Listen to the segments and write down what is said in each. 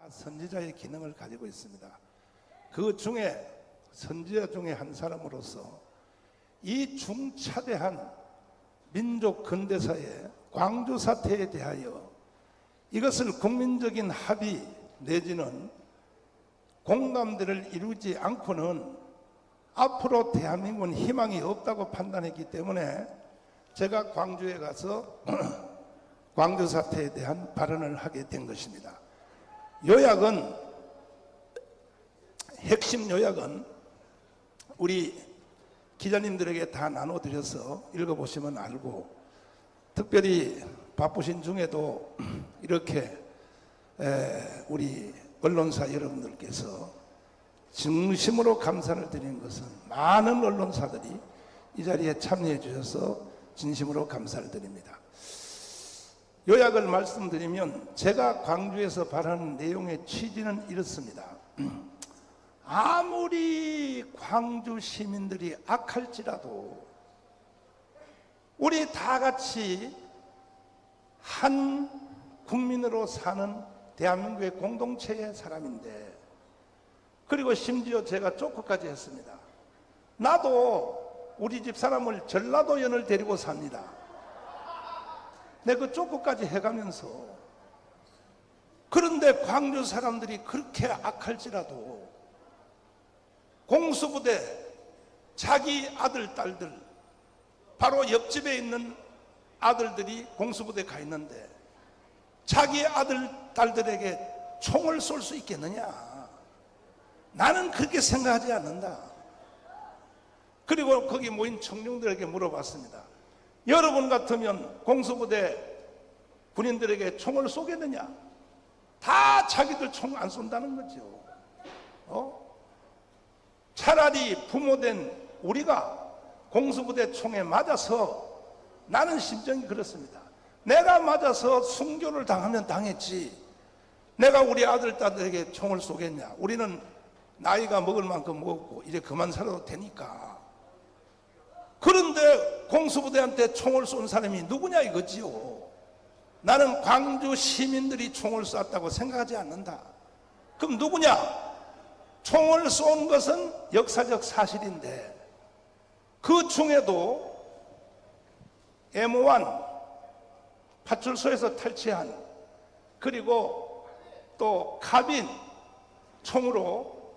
선지자의 기능을 가지고 있습니다. 그 중에 선지자 중에 한 사람으로서 이 중차대한 민족 근대사의 광주 사태에 대하여 이것을 국민적인 합의 내지는 공감대를 이루지 않고는 앞으로 대한민국은 희망이 없다고 판단했기 때문에 제가 광주에 가서 광주 사태에 대한 발언을 하게 된 것입니다. 핵심 요약은 우리 기자님들에게 다 나눠드려서 읽어보시면 알고, 특별히 바쁘신 중에도 이렇게 우리 언론사 여러분들께서 진심으로 감사를 드리는 것은, 많은 언론사들이 이 자리에 참여해 주셔서 진심으로 감사를 드립니다. 요약을 말씀드리면, 제가 광주에서 발언한 내용의 취지는 이렇습니다. 아무리 광주 시민들이 악할지라도 우리 다 같이 한 국민으로 사는 대한민국의 공동체의 사람인데, 그리고 심지어 제가 조커까지 했습니다. 나도 우리 집 사람을 전라도연을 데리고 삽니다. 내 그 조커까지 해가면서, 그런데 광주 사람들이 그렇게 악할지라도 공수부대 자기 아들 딸들, 바로 옆집에 있는 아들들이 공수부대에 가 있는데 자기 아들 딸들에게 총을 쏠 수 있겠느냐? 나는 그렇게 생각하지 않는다. 그리고 거기 모인 청중들에게 물어봤습니다. 여러분 같으면 공수부대 군인들에게 총을 쏘겠느냐? 다 자기들 총 안 쏜다는 거죠. 차라리 부모된 우리가 공수부대 총에 맞아서, 나는 심정이 그렇습니다. 내가 맞아서 순교를 당하면 당했지, 내가 우리 아들 딸들에게 총을 쏘겠냐? 우리는 나이가 먹을 만큼 먹었고 이제 그만 살아도 되니까. 그런데 공수부대한테 총을 쏜 사람이 누구냐 이거지요. 나는 광주 시민들이 총을 쐈다고 생각하지 않는다. 그럼 누구냐? 총을 쏜 것은 역사적 사실인데, 그 중에도 M1 파출소에서 탈취한, 그리고 또 카빈 총으로,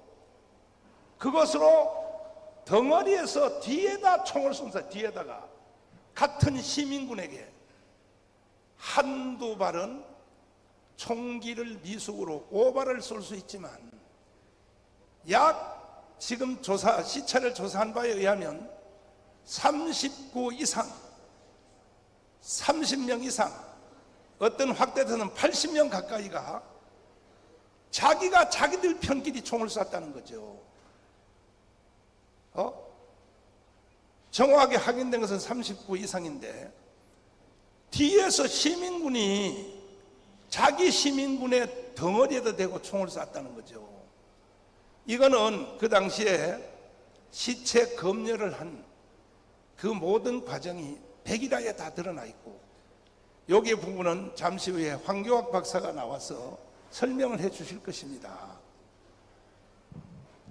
그것으로 덩어리에서 뒤에다 총을 쏜다. 뒤에다가 같은 시민군에게 한두 발은 총기를 미숙으로 5발을 쏠 수 있지만, 약 지금 시차를 조사한 바에 의하면 39 이상, 30명 이상, 어떤 확대에서는 80명 가까이가 자기가 자기들 편끼리 총을 쐈다는 거죠. 정확하게 확인된 것은 39 이상인데, 뒤에서 시민군이 자기 시민군의 덩어리에다 대고 총을 쐈다는 거죠. 이거는 그 당시에 시체 검열을 한 그 모든 과정이 백일화에 다 드러나 있고, 여기 부분은 잠시 후에 황교학 박사가 나와서 설명을 해 주실 것입니다.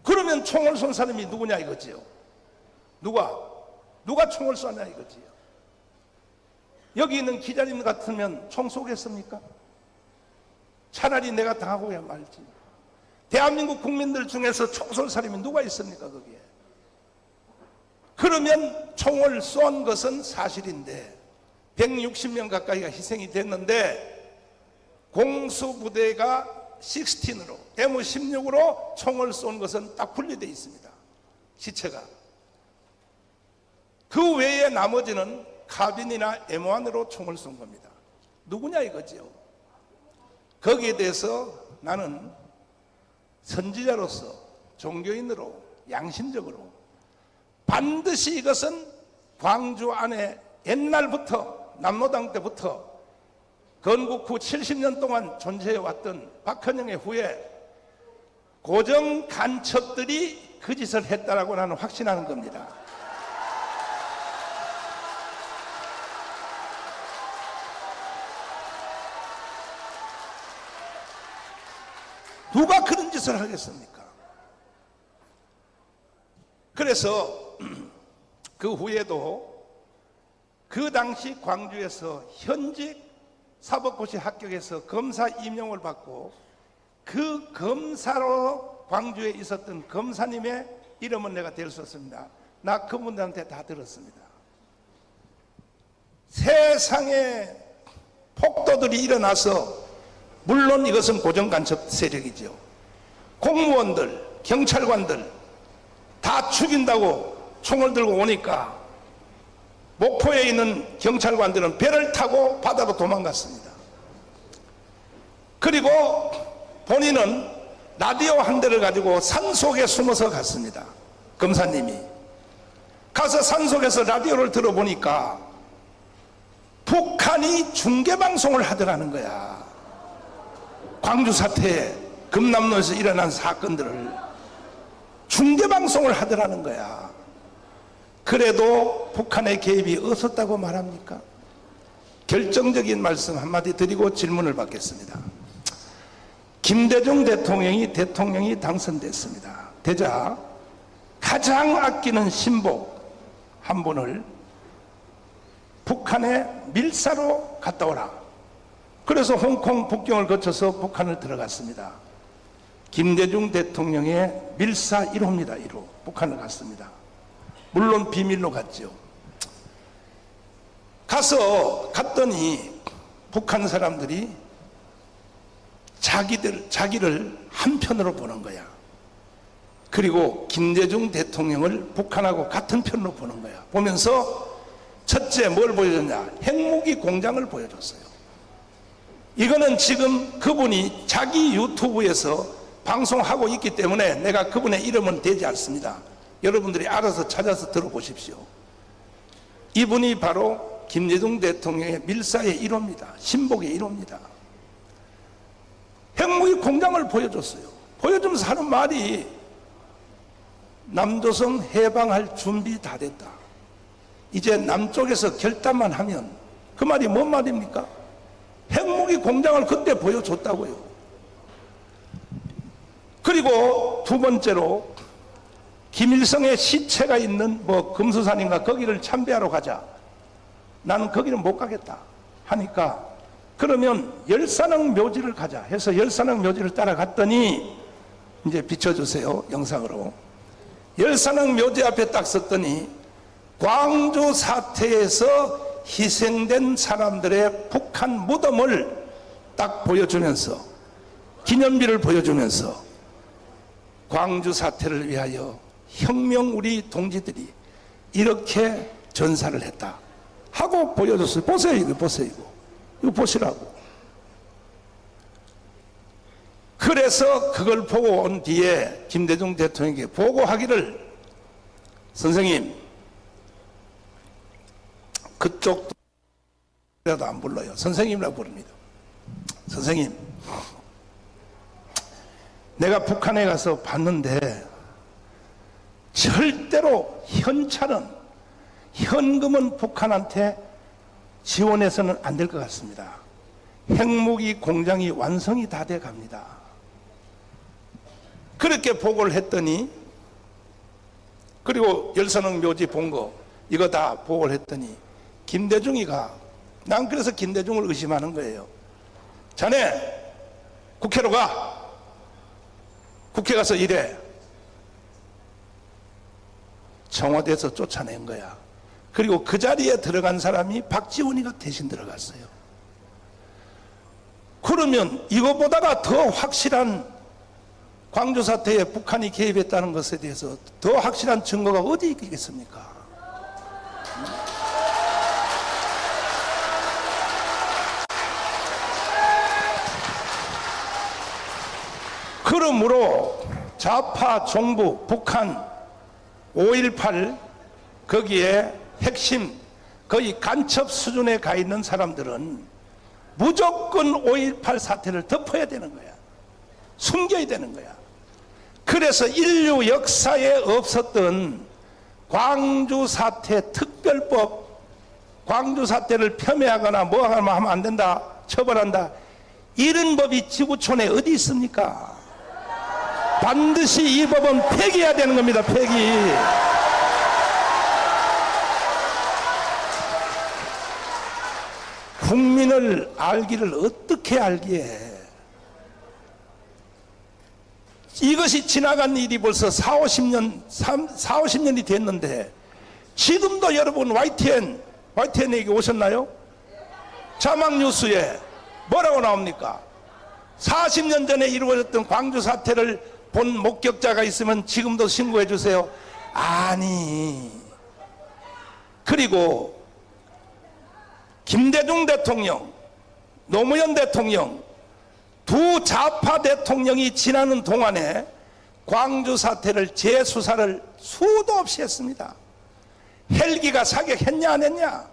그러면 총을 쏜 사람이 누구냐 이거지요. 누가 총을 쏘냐 이거지요. 여기 있는 기자님 같으면 총 쏘겠습니까? 차라리 내가 당하고야 말지. 대한민국 국민들 중에서 총 쏠 사람이 누가 있습니까 거기에? 그러면 총을 쏜 것은 사실인데 160명 가까이가 희생이 됐는데, 공수부대가 16으로 M16으로 총을 쏜 것은 딱 분리되어 있습니다. 시체가. 그 외에 나머지는 카빈이나 M1으로 총을 쏜 겁니다. 누구냐 이거지요. 거기에 대해서 나는 선지자로서, 종교인으로, 양심적으로 반드시 이것은 광주 안에 옛날부터, 남로당 때부터 건국 후 70년 동안 존재해왔던 박헌영의 후에 고정 간첩들이 그 짓을 했다라고 나는 확신하는 겁니다. 누가 그런 짓을 하겠습니까? 그래서 그 후에도 그 당시 광주에서 현직 사법고시 합격해서 검사 임용을 받고 그 검사로 광주에 있었던 검사님의 이름은 내가 댈 수 없습니다. 나 그분들한테 다 들었습니다. 세상에 폭도들이 일어나서, 물론 이것은 고정간첩 세력이죠. 공무원들, 경찰관들 다 죽인다고 총을 들고 오니까 목포에 있는 경찰관들은 배를 타고 바다로 도망갔습니다. 그리고 본인은 라디오 한 대를 가지고 산속에 숨어서 갔습니다. 검사님이 가서 산속에서 라디오를 들어보니까 북한이 중계방송을 하더라는 거야. 광주 사태, 금남로에서 일어난 사건들을 중계방송을 하더라는 거야. 그래도 북한의 개입이 없었다고 말합니까? 결정적인 말씀 한마디 드리고 질문을 받겠습니다. 김대중 대통령이 당선됐습니다. 되자 가장 아끼는 신복 한 분을 북한의 밀사로 갔다 오라. 그래서 홍콩 북경을 거쳐서 북한을 들어갔습니다. 김대중 대통령의 밀사 1호입니다. 1호. 북한을 갔습니다. 물론 비밀로 갔죠. 갔더니 북한 사람들이 자기를 한편으로 보는 거야. 그리고 김대중 대통령을 북한하고 같은 편으로 보는 거야. 보면서 첫째 뭘 보여줬냐? 핵무기 공장을 보여줬어요. 이거는 지금 그분이 자기 유튜브에서 방송하고 있기 때문에 내가 그분의 이름은 대지 않습니다. 여러분들이 알아서 찾아서 들어보십시오. 이분이 바로 김대중 대통령의 밀사의 1호입니다. 신복의 1호입니다. 핵무기 공장을 보여줬어요. 보여주면서 하는 말이 남조선 해방할 준비 다 됐다. 이제 남쪽에서 결단만 하면, 그 말이 뭔 말입니까? 핵무기 공장을 그때 보여줬다고요. 그리고 두 번째로 김일성의 시체가 있는 금수산인가 거기를 참배하러 가자. 나는 거기는 못 가겠다 하니까 그러면 열산왕 묘지를 가자 해서 열산왕 묘지를 따라갔더니, 이제 비춰주세요 영상으로. 열산왕 묘지 앞에 딱 섰더니 광주 사태에서 희생된 사람들의 북한 무덤을 딱 보여주면서, 기념비를 보여주면서 광주 사태를 위하여 혁명 우리 동지들이 이렇게 전사를 했다 하고 보여줬어요. 보세요. 이거 보세요. 이거 보시라고. 그래서 그걸 보고 온 뒤에 김대중 대통령에게 보고하기를, 선생님 그쪽도 안 불러요. 선생님이라고 부릅니다. 선생님, 내가 북한에 가서 봤는데 절대로 현금은 북한한테 지원해서는 안 될 것 같습니다. 핵무기 공장이 완성이 다 돼 갑니다. 그렇게 보고를 했더니, 그리고 열산왕 묘지 본 거 이거 다 보고를 했더니 김대중이가, 난 그래서 김대중을 의심하는 거예요. 자네 국회로 가. 국회 가서 일해. 청와대에서 쫓아낸 거야. 그리고 그 자리에 들어간 사람이 박지원이가 대신 들어갔어요. 그러면 이거보다가 더 확실한, 광주 사태에 북한이 개입했다는 것에 대해서 더 확실한 증거가 어디 있겠습니까? 그러므로 좌파 정부, 북한 5.18 거기에 핵심, 거의 간첩 수준에 가 있는 사람들은 무조건 5.18 사태를 덮어야 되는 거야. 숨겨야 되는 거야. 그래서 인류 역사에 없었던 광주 사태 특별법, 광주 사태를 폄훼하거나 뭐 하면 안 된다, 처벌한다, 이런 법이 지구촌에 어디 있습니까? 반드시 이 법은 폐기해야 되는 겁니다. 폐기. 국민을 알기를 어떻게 알기에. 이것이 지나간 일이 벌써 50년이 됐는데 지금도 여러분 YTN에게 오셨나요? 자막뉴스에 뭐라고 나옵니까? 40년 전에 이루어졌던 광주 사태를 본 목격자가 있으면 지금도 신고해 주세요. 아니, 그리고 김대중 대통령, 노무현 대통령 두 좌파 대통령이 지나는 동안에 광주 사태를 재수사를 수도 없이 했습니다. 헬기가 사격했냐 안 했냐?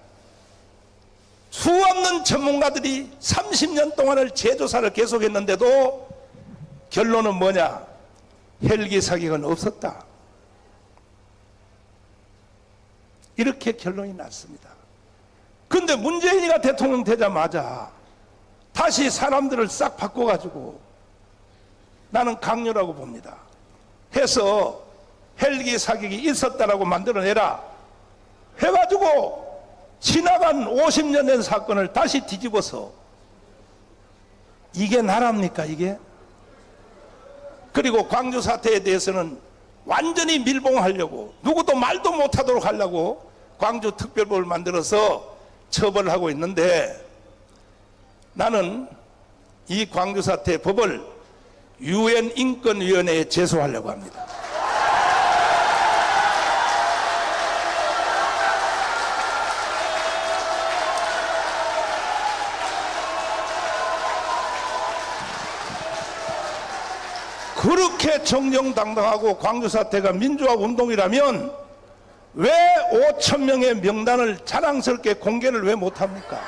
수 없는 전문가들이 30년 동안을 재조사를 계속했는데도 결론은 뭐냐? 헬기 사격은 없었다. 이렇게 결론이 났습니다. 그런데 문재인이가 대통령 되자마자 다시 사람들을 싹 바꿔가지고 나는 강요라고 봅니다. 해서 헬기 사격이 있었다라고 만들어내라 해가지고 지나간 50년 된 사건을 다시 뒤집어서 이게 나랍니까 이게? 그리고 광주 사태에 대해서는 완전히 밀봉하려고 누구도 말도 못하도록 하려고 광주 특별법을 만들어서 처벌을 하고 있는데 나는 이 광주 사태 법을 UN 인권위원회에 제소하려고 합니다. 그렇게 정정당당하고 광주 사태가 민주화 운동이라면 왜 5천 명의 명단을 자랑스럽게 공개를 왜 못합니까?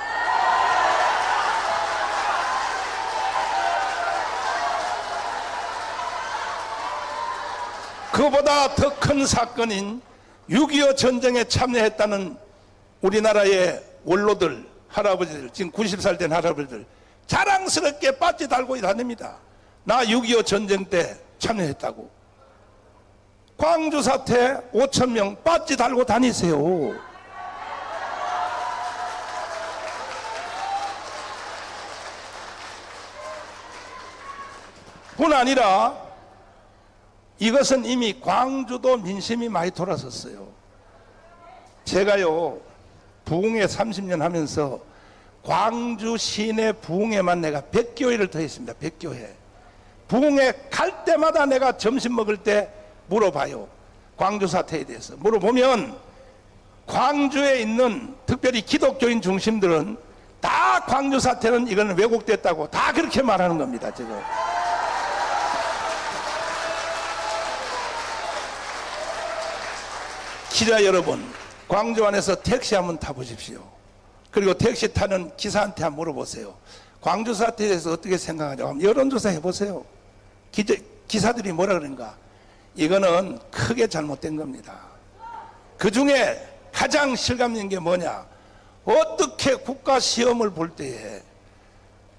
그보다 더 큰 사건인 6.25 전쟁에 참여했다는 우리나라의 원로들, 할아버지들, 지금 90살 된 할아버지들 자랑스럽게 빠지 달고 다닙니다. 나 6.25 전쟁 때 참여했다고. 광주 사태 5천 명 빠지 달고 다니세요. 뿐 아니라 이것은 이미 광주도 민심이 많이 돌아섰어요. 제가요 부흥회 30년 하면서 광주 시내 부흥회만 내가 100교회를 더 했습니다. 100교회. 부흥회 갈 때마다 내가 점심 먹을 때 물어봐요. 광주 사태에 대해서 물어보면 광주에 있는 특별히 기독교인 중심들은 다 광주 사태는 이거는 왜곡됐다고 다 그렇게 말하는 겁니다. 지금. 기자 여러분, 광주 안에서 택시 한번 타보십시오. 그리고 택시 타는 기사한테 한번 물어보세요. 광주 사태에 대해서 어떻게 생각하냐고 한번 여론조사 해보세요. 기사들이 뭐라 그러는가? 이거는 크게 잘못된 겁니다. 그 중에 가장 실감 있는 게 뭐냐? 어떻게 국가 시험을 볼 때에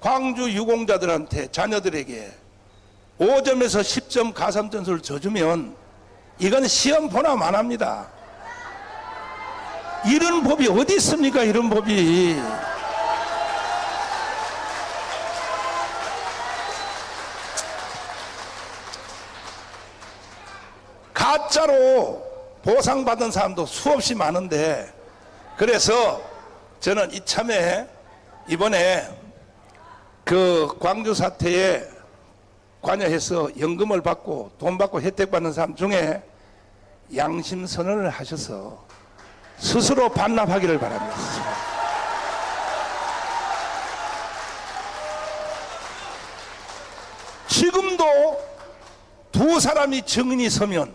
광주 유공자들한테 자녀들에게 5점에서 10점 가산 점수를 줘주면 이건 시험 보나 마나입니다. 이런 법이 어디 있습니까? 이런 법이. 가짜로 보상받은 사람도 수없이 많은데, 그래서 저는 이참에 이번에 그 광주 사태에 관여해서 연금을 받고 돈 받고 혜택 받는 사람 중에 양심 선언을 하셔서 스스로 반납하기를 바랍니다. 지금도 두 사람이 증인이 서면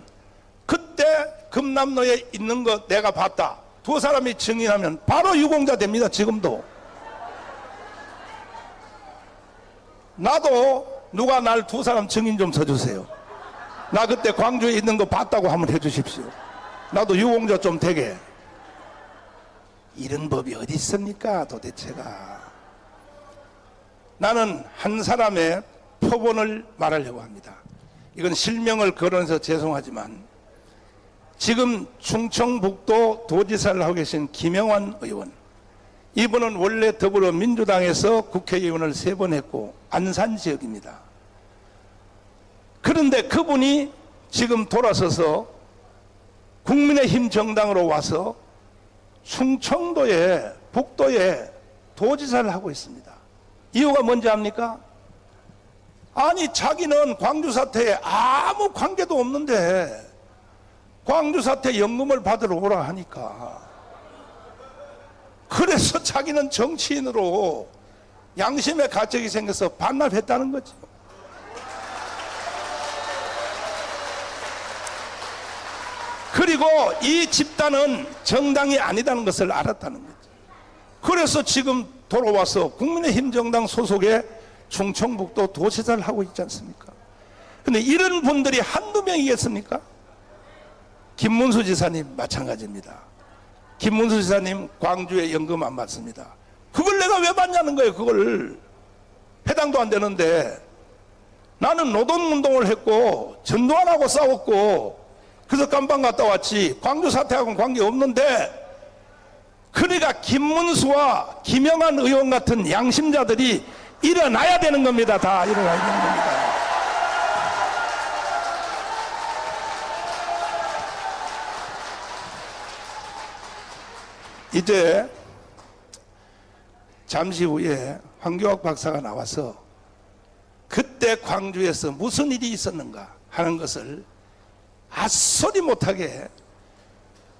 그때 금남로에 있는 거 내가 봤다. 두 사람이 증인하면 바로 유공자 됩니다. 지금도. 나도 누가 날 두 사람 증인 좀 서주세요. 나 그때 광주에 있는 거 봤다고 한번 해주십시오. 나도 유공자 좀 되게. 이런 법이 어디 있습니까 도대체가. 나는 한 사람의 표본을 말하려고 합니다. 이건 실명을 거론해서 죄송하지만 지금 충청북도 도지사를 하고 계신 김영환 의원, 이분은 원래 더불어민주당에서 국회의원을 3번 했고 안산 지역입니다. 그런데 그분이 지금 돌아서서 국민의힘 정당으로 와서 충청도에 북도에 도지사를 하고 있습니다. 이유가 뭔지 압니까? 아니 자기는 광주 사태에 아무 관계도 없는데 광주 사태 연금을 받으러 오라 하니까, 그래서 자기는 정치인으로 양심의 가책이 생겨서 반납했다는 거죠. 그리고 이 집단은 정당이 아니다는 것을 알았다는 거죠. 그래서 지금 돌아와서 국민의힘 정당 소속의 충청북도 도지사를 하고 있지 않습니까? 근데 이런 분들이 한두 명이겠습니까? 김문수 지사님 마찬가지입니다. 김문수 지사님 광주에 연금 안 받습니다. 그걸 내가 왜 받냐는 거예요. 그걸 해당도 안 되는데, 나는 노동운동을 했고 전두환하고 싸웠고 그래서 깜방 갔다 왔지 광주 사태하고는 관계없는데, 그러니까 김문수와 김영환 의원 같은 양심자들이 일어나야 되는 겁니다. 다 일어나야 되는 겁니다. 이제 잠시 후에 황교안 박사가 나와서 그때 광주에서 무슨 일이 있었는가 하는 것을 앗소리 못하게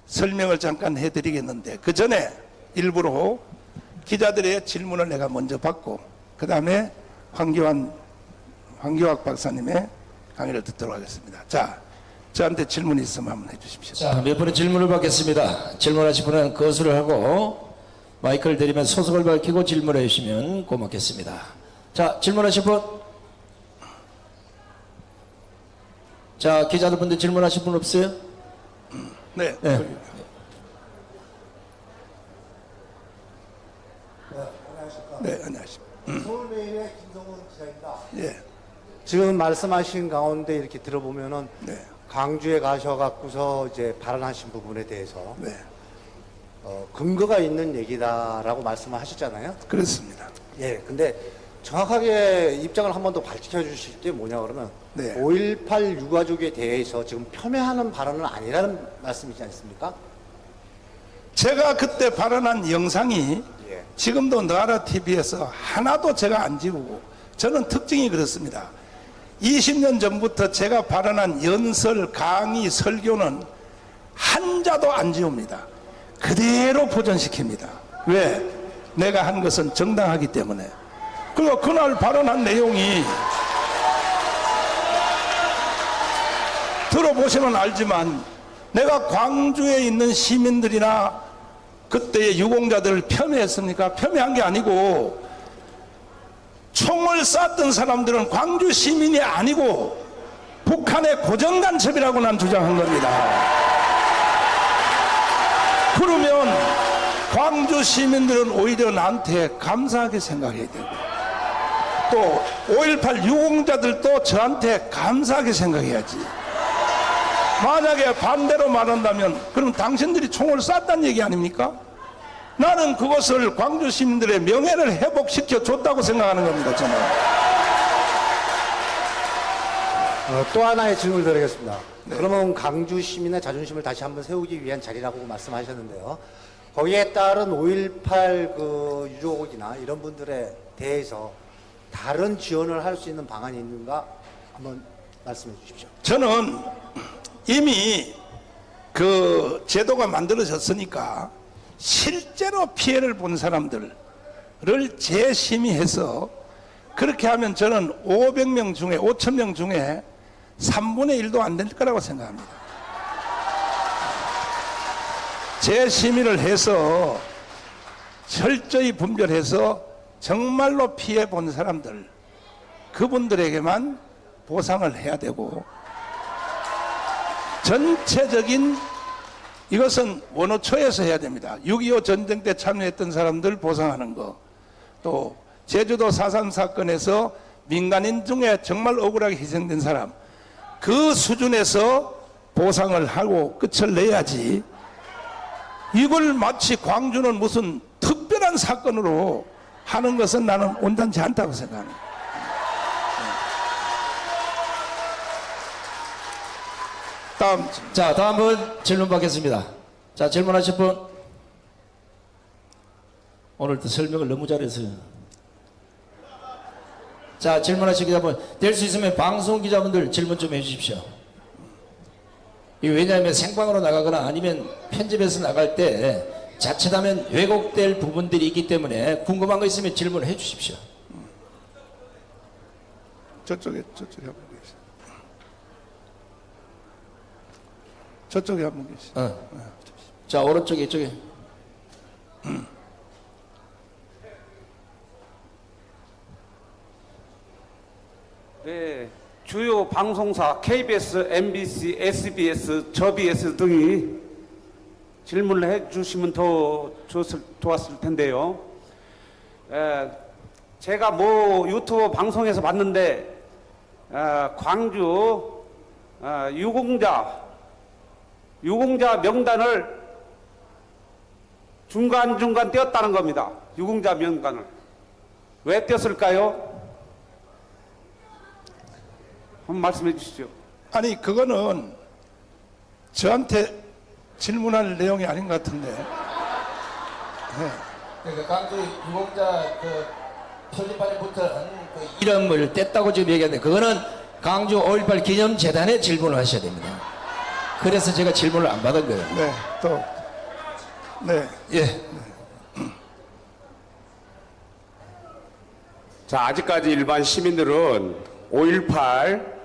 설명을 잠깐 해드리겠는데, 그 전에 일부러 기자들의 질문을 내가 먼저 받고 그 다음에 황교안 박사님의 강의를 듣도록 하겠습니다. 자, 저한테 질문이 있으면 한번 해주십시오. 자, 몇 분의 질문을 받겠습니다. 질문하실 분은 거수를 하고 마이크를 대리면 소속을 밝히고 질문해 주시면 고맙겠습니다. 자, 질문하실 분. 자, 기자들분들 질문하실 분 없어요? 네. 네. 네, 안녕하십니까. 서울메일의 김성훈 기자입니다. 예. 지금 말씀하신 가운데 이렇게 들어보면은 네. 광주에 가셔갖고서 이제 발언하신 부분에 대해서 네. 근거가 있는 얘기다라고 말씀을 하셨잖아요. 그렇습니다. 예, 근데 정확하게 입장을 한 번 더 밝혀 주실 게 뭐냐 그러면 네. 5.18 유가족에 대해서 지금 폄훼하는 발언은 아니라는 말씀이지 않습니까? 제가 그때 발언한 영상이 예. 지금도 너아라 TV에서 하나도 제가 안 지우고, 저는 특징이 그렇습니다. 20년 전부터 제가 발언한 연설, 강의, 설교는 한자도 안 지웁니다. 그대로 보존시킵니다. 왜? 내가 한 것은 정당하기 때문에. 그리고 그날 발언한 내용이 들어보시면 알지만, 내가 광주에 있는 시민들이나 그때의 유공자들을 폄훼했습니까? 폄훼한 게 아니고, 총을 쐈던 사람들은 광주 시민이 아니고 북한의 고정간첩이라고 난 주장한 겁니다. 그러면 광주 시민들은 오히려 나한테 감사하게 생각해야 되고, 또 5.18 유공자들도 저한테 감사하게 생각해야지. 만약에 반대로 말한다면 그럼 당신들이 총을 쐈다는 얘기 아닙니까? 나는 그것을 광주 시민들의 명예를 회복시켜 줬다고 생각하는 겁니다. 저는. 또 하나의 질문을 드리겠습니다. 네. 그러면 광주 시민의 자존심을 다시 한번 세우기 위한 자리라고 말씀하셨는데요. 거기에 따른 5.18 그 유족이나 이런 분들에 대해서 다른 지원을 할 수 있는 방안이 있는가 한번 말씀해 주십시오. 저는 이미 그 제도가 만들어졌으니까 실제로 피해를 본 사람들을 재심의해서, 그렇게 하면 저는 500명 중에 5,000명 중에 3분의 1도 안 될 거라고 생각합니다. 재심의를 해서 철저히 분별해서 정말로 피해 본 사람들, 그분들에게만 보상을 해야 되고, 전체적인 이것은 원호초에서 해야 됩니다. 6.25 전쟁 때 참여했던 사람들 보상하는 거, 또 제주도 4.3 사건에서 민간인 중에 정말 억울하게 희생된 사람, 그 수준에서 보상을 하고 끝을 내야지, 이걸 마치 광주는 무슨 특별한 사건으로 하는 것은 나는 온전치 않다고 생각합니다. 다음. 자, 다음 분 질문 받겠습니다. 자, 질문하실 분. 오늘도 설명을 너무 잘해서요. 자, 질문하실 기자분. 될 수 있으면 방송 기자분들 질문 좀 해주십시오. 왜냐하면 생방으로 나가거나 아니면 편집해서 나갈 때 자칫하면 왜곡될 부분들이 있기 때문에 궁금한 거 있으면 질문해 주십시오. 저쪽에 한 분 계시. 저쪽에 한 분 계시. 자, 오른쪽에 이쪽에. 네, 주요 방송사 KBS, MBC, SBS, 저BS 등이 질문을 해주시면 더 좋았을 텐데요. 제가 뭐 유튜브 방송에서 봤는데 광주 유공자 명단을 중간중간 떼었다는 겁니다. 유공자 명단을 왜 떼었을까요? 한번 말씀해 주시죠. 아니, 그거는 저한테 질문할 내용이 아닌 것 같은데. 그러니까 강주 유공자 그 편집반에부터 이름을 뗐다고 지금 얘기하는데, 그거는 강주 5.18 기념재단에 질문을 하셔야 됩니다. 그래서 제가 질문을 안 받은 거예요. 네, 또. 네. 예. 자, 아직까지 일반 시민들은 5.18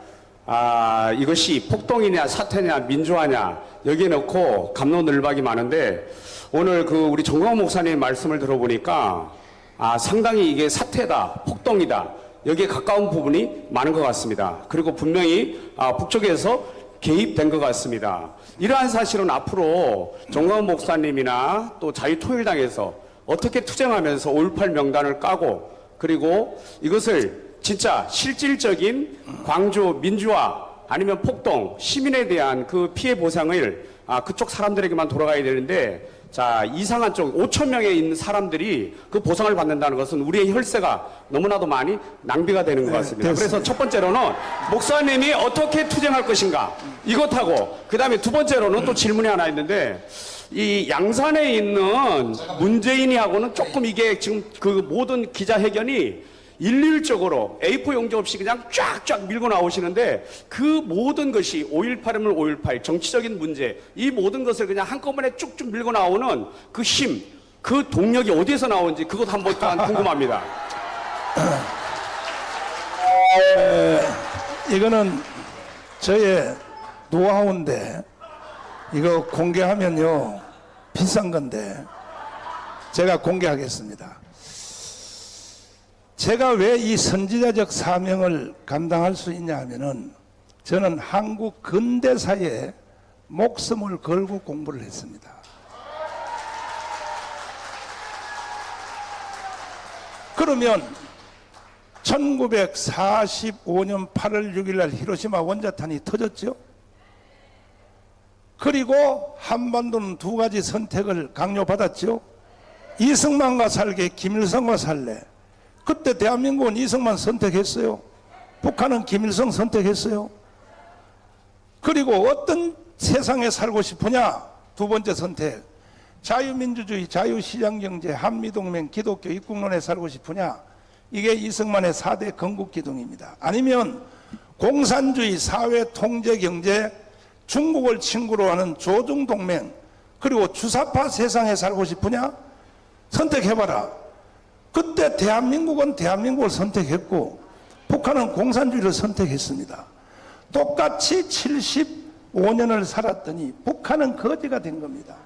이것이 폭동이냐 사태냐 민주화냐 여기에 넣고 갑론을박이 많은데, 오늘 그 우리 정광훈 목사님 말씀을 들어보니까 상당히 이게 사태다, 폭동이다, 여기에 가까운 부분이 많은 것 같습니다. 그리고 분명히 북쪽에서 개입된 것 같습니다. 이러한 사실은 앞으로 정광훈 목사님이나 또 자유통일당에서 어떻게 투쟁하면서 5.18 명단을 까고, 그리고 이것을 진짜 실질적인 광주 민주화 아니면 폭동, 시민에 대한 그 피해 보상을 그쪽 사람들에게만 돌아가야 되는데, 자, 이상한 쪽 5천 명에 있는 사람들이 그 보상을 받는다는 것은 우리의 혈세가 너무나도 많이 낭비가 되는 것 같습니다. 그래서 첫 번째로는 목사님이 어떻게 투쟁할 것인가 이것하고, 그 다음에 두 번째로는 또 질문이 하나 있는데, 이 양산에 있는 문재인이하고는 조금 이게 지금 그 모든 기자회견이 일률적으로 A4 용지 없이 그냥 쫙쫙 밀고 나오시는데, 그 모든 것이 5.18이면 5.18 정치적인 문제, 이 모든 것을 그냥 한꺼번에 쭉쭉 밀고 나오는 그 힘, 그 동력이 어디에서 나오는지 그것 한번 또한 궁금합니다. 이거는 저의 노하우인데, 이거 공개하면요 비싼 건데 제가 공개하겠습니다. 제가 왜 이 선지자적 사명을 감당할 수 있냐 하면은, 저는 한국 근대사에 목숨을 걸고 공부를 했습니다. 그러면 1945년 8월 6일 날 히로시마 원자탄이 터졌죠. 그리고 한반도는 두 가지 선택을 강요받았죠. 이승만과 살게, 김일성과 살래. 그때 대한민국은 이승만 선택했어요. 북한은 김일성 선택했어요. 그리고 어떤 세상에 살고 싶으냐? 두 번째 선택. 자유민주주의, 자유시장경제, 한미동맹, 기독교 입국론에 살고 싶으냐? 이게 이승만의 4대 건국기둥입니다. 아니면 공산주의, 사회통제경제, 중국을 친구로 하는 조중동맹, 그리고 주사파 세상에 살고 싶으냐? 선택해봐라. 그때 대한민국은 대한민국을 선택했고 북한은 공산주의를 선택했습니다. 똑같이 75년을 살았더니 북한은 거지가 된 겁니다.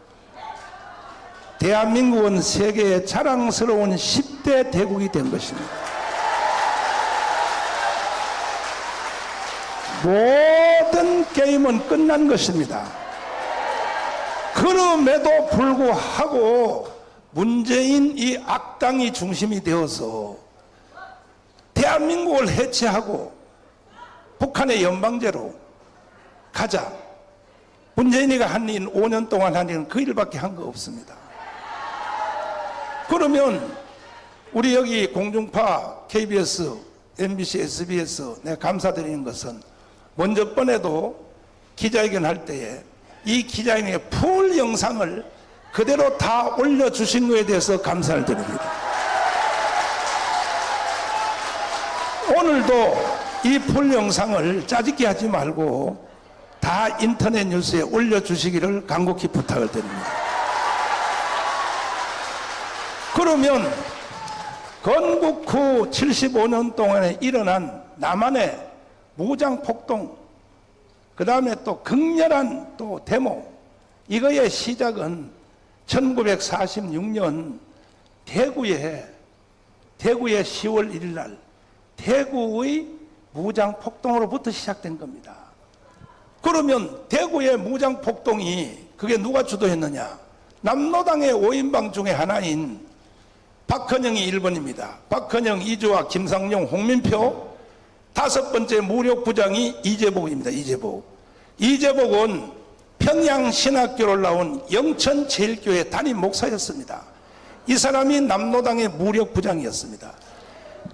대한민국은 세계의 자랑스러운 10대 대국이 된 것입니다. 모든 게임은 끝난 것입니다. 그럼에도 불구하고 문재인 이 악당이 중심이 되어서 대한민국을 해체하고 북한의 연방제로 가자. 문재인이가 한 일은 5년 동안 한 일은 그 일밖에 한 거 없습니다. 그러면 우리 여기 공중파 KBS, MBC, SBS 내가 감사드리는 것은 먼저 번에도 기자회견 할 때에 이 기자회견의 풀 영상을 그대로 다 올려주신 것에 대해서 감사를 드립니다. 오늘도 이 풀 영상을 짜집기 하지 말고 다 인터넷 뉴스에 올려주시기를 간곡히 부탁을 드립니다. 그러면 건국 후 75년 동안에 일어난 남한의 무장폭동, 그 다음에 또 극렬한 또 데모, 이거의 시작은 1946년 대구의 10월 1일 날 대구의 무장폭동으로부터 시작된 겁니다. 그러면 대구의 무장폭동이 그게 누가 주도했느냐? 남로당의 5인방 중에 하나인 박헌영이 1번입니다. 박헌영, 이주화, 김상용, 홍민표, 5번째 무력부장이 이재복입니다. 이재복은 평양신학교를 나온 영천제일교회 담임 목사였습니다. 이 사람이 남로당의 무력부장이었습니다.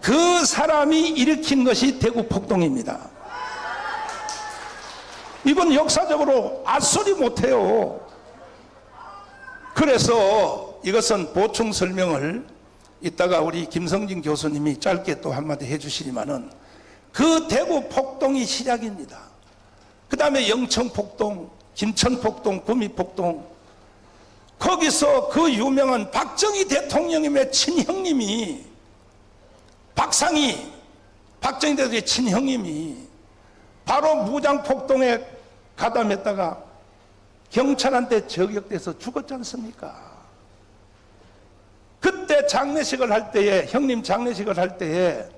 그 사람이 일으킨 것이 대구 폭동입니다. 이건 역사적으로 앗소리 못해요. 그래서 이것은 보충 설명을 이따가 우리 김성진 교수님이 짧게 또 한마디 해주시지만은 그 대구 폭동이 시작입니다. 그 다음에 영천 폭동, 김천 폭동, 구미 폭동, 거기서 그 유명한 박정희 대통령님의 친형님이 박정희 대통령의 친형님이 바로 무장폭동에 가담했다가 경찰한테 저격돼서 죽었지 않습니까? 그때 장례식을 할 때에, 형님 장례식을 할 때에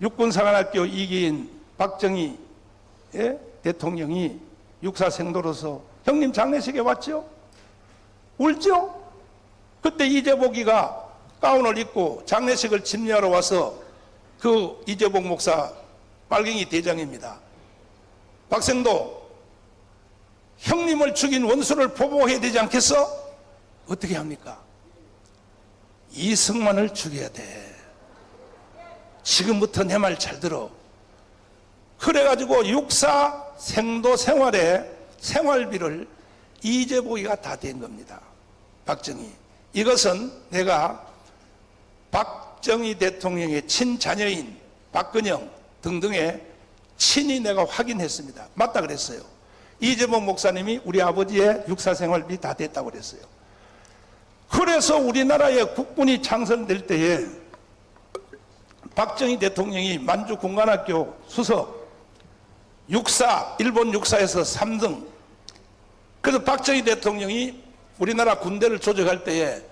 육군사관학교 2기인 박정희 대통령이 육사생도로서 형님 장례식에 왔죠? 울죠? 그때 이재복이가 가운을 입고 장례식을 집례하러 와서 그 이재복 목사 빨갱이 대장입니다. 박생도, 형님을 죽인 원수를 보복해야 되지 않겠어? 어떻게 합니까? 이승만을 죽여야 돼. 지금부터 내 말 잘 들어. 그래가지고 육사 생도 생활의 생활비를 이재복이가 다 댄 겁니다. 박정희. 이것은 내가 박정희 대통령의 친자녀인 박근영 등등의 친히 내가 확인했습니다. 맞다 그랬어요. 이재복 목사님이 우리 아버지의 육사 생활비 다 됐다고 그랬어요. 그래서 우리나라의 국군이 창설될 때에 박정희 대통령이 만주 군관학교 수석 육사, 일본 육사에서 3등. 그래서 박정희 대통령이 우리나라 군대를 조직할 때에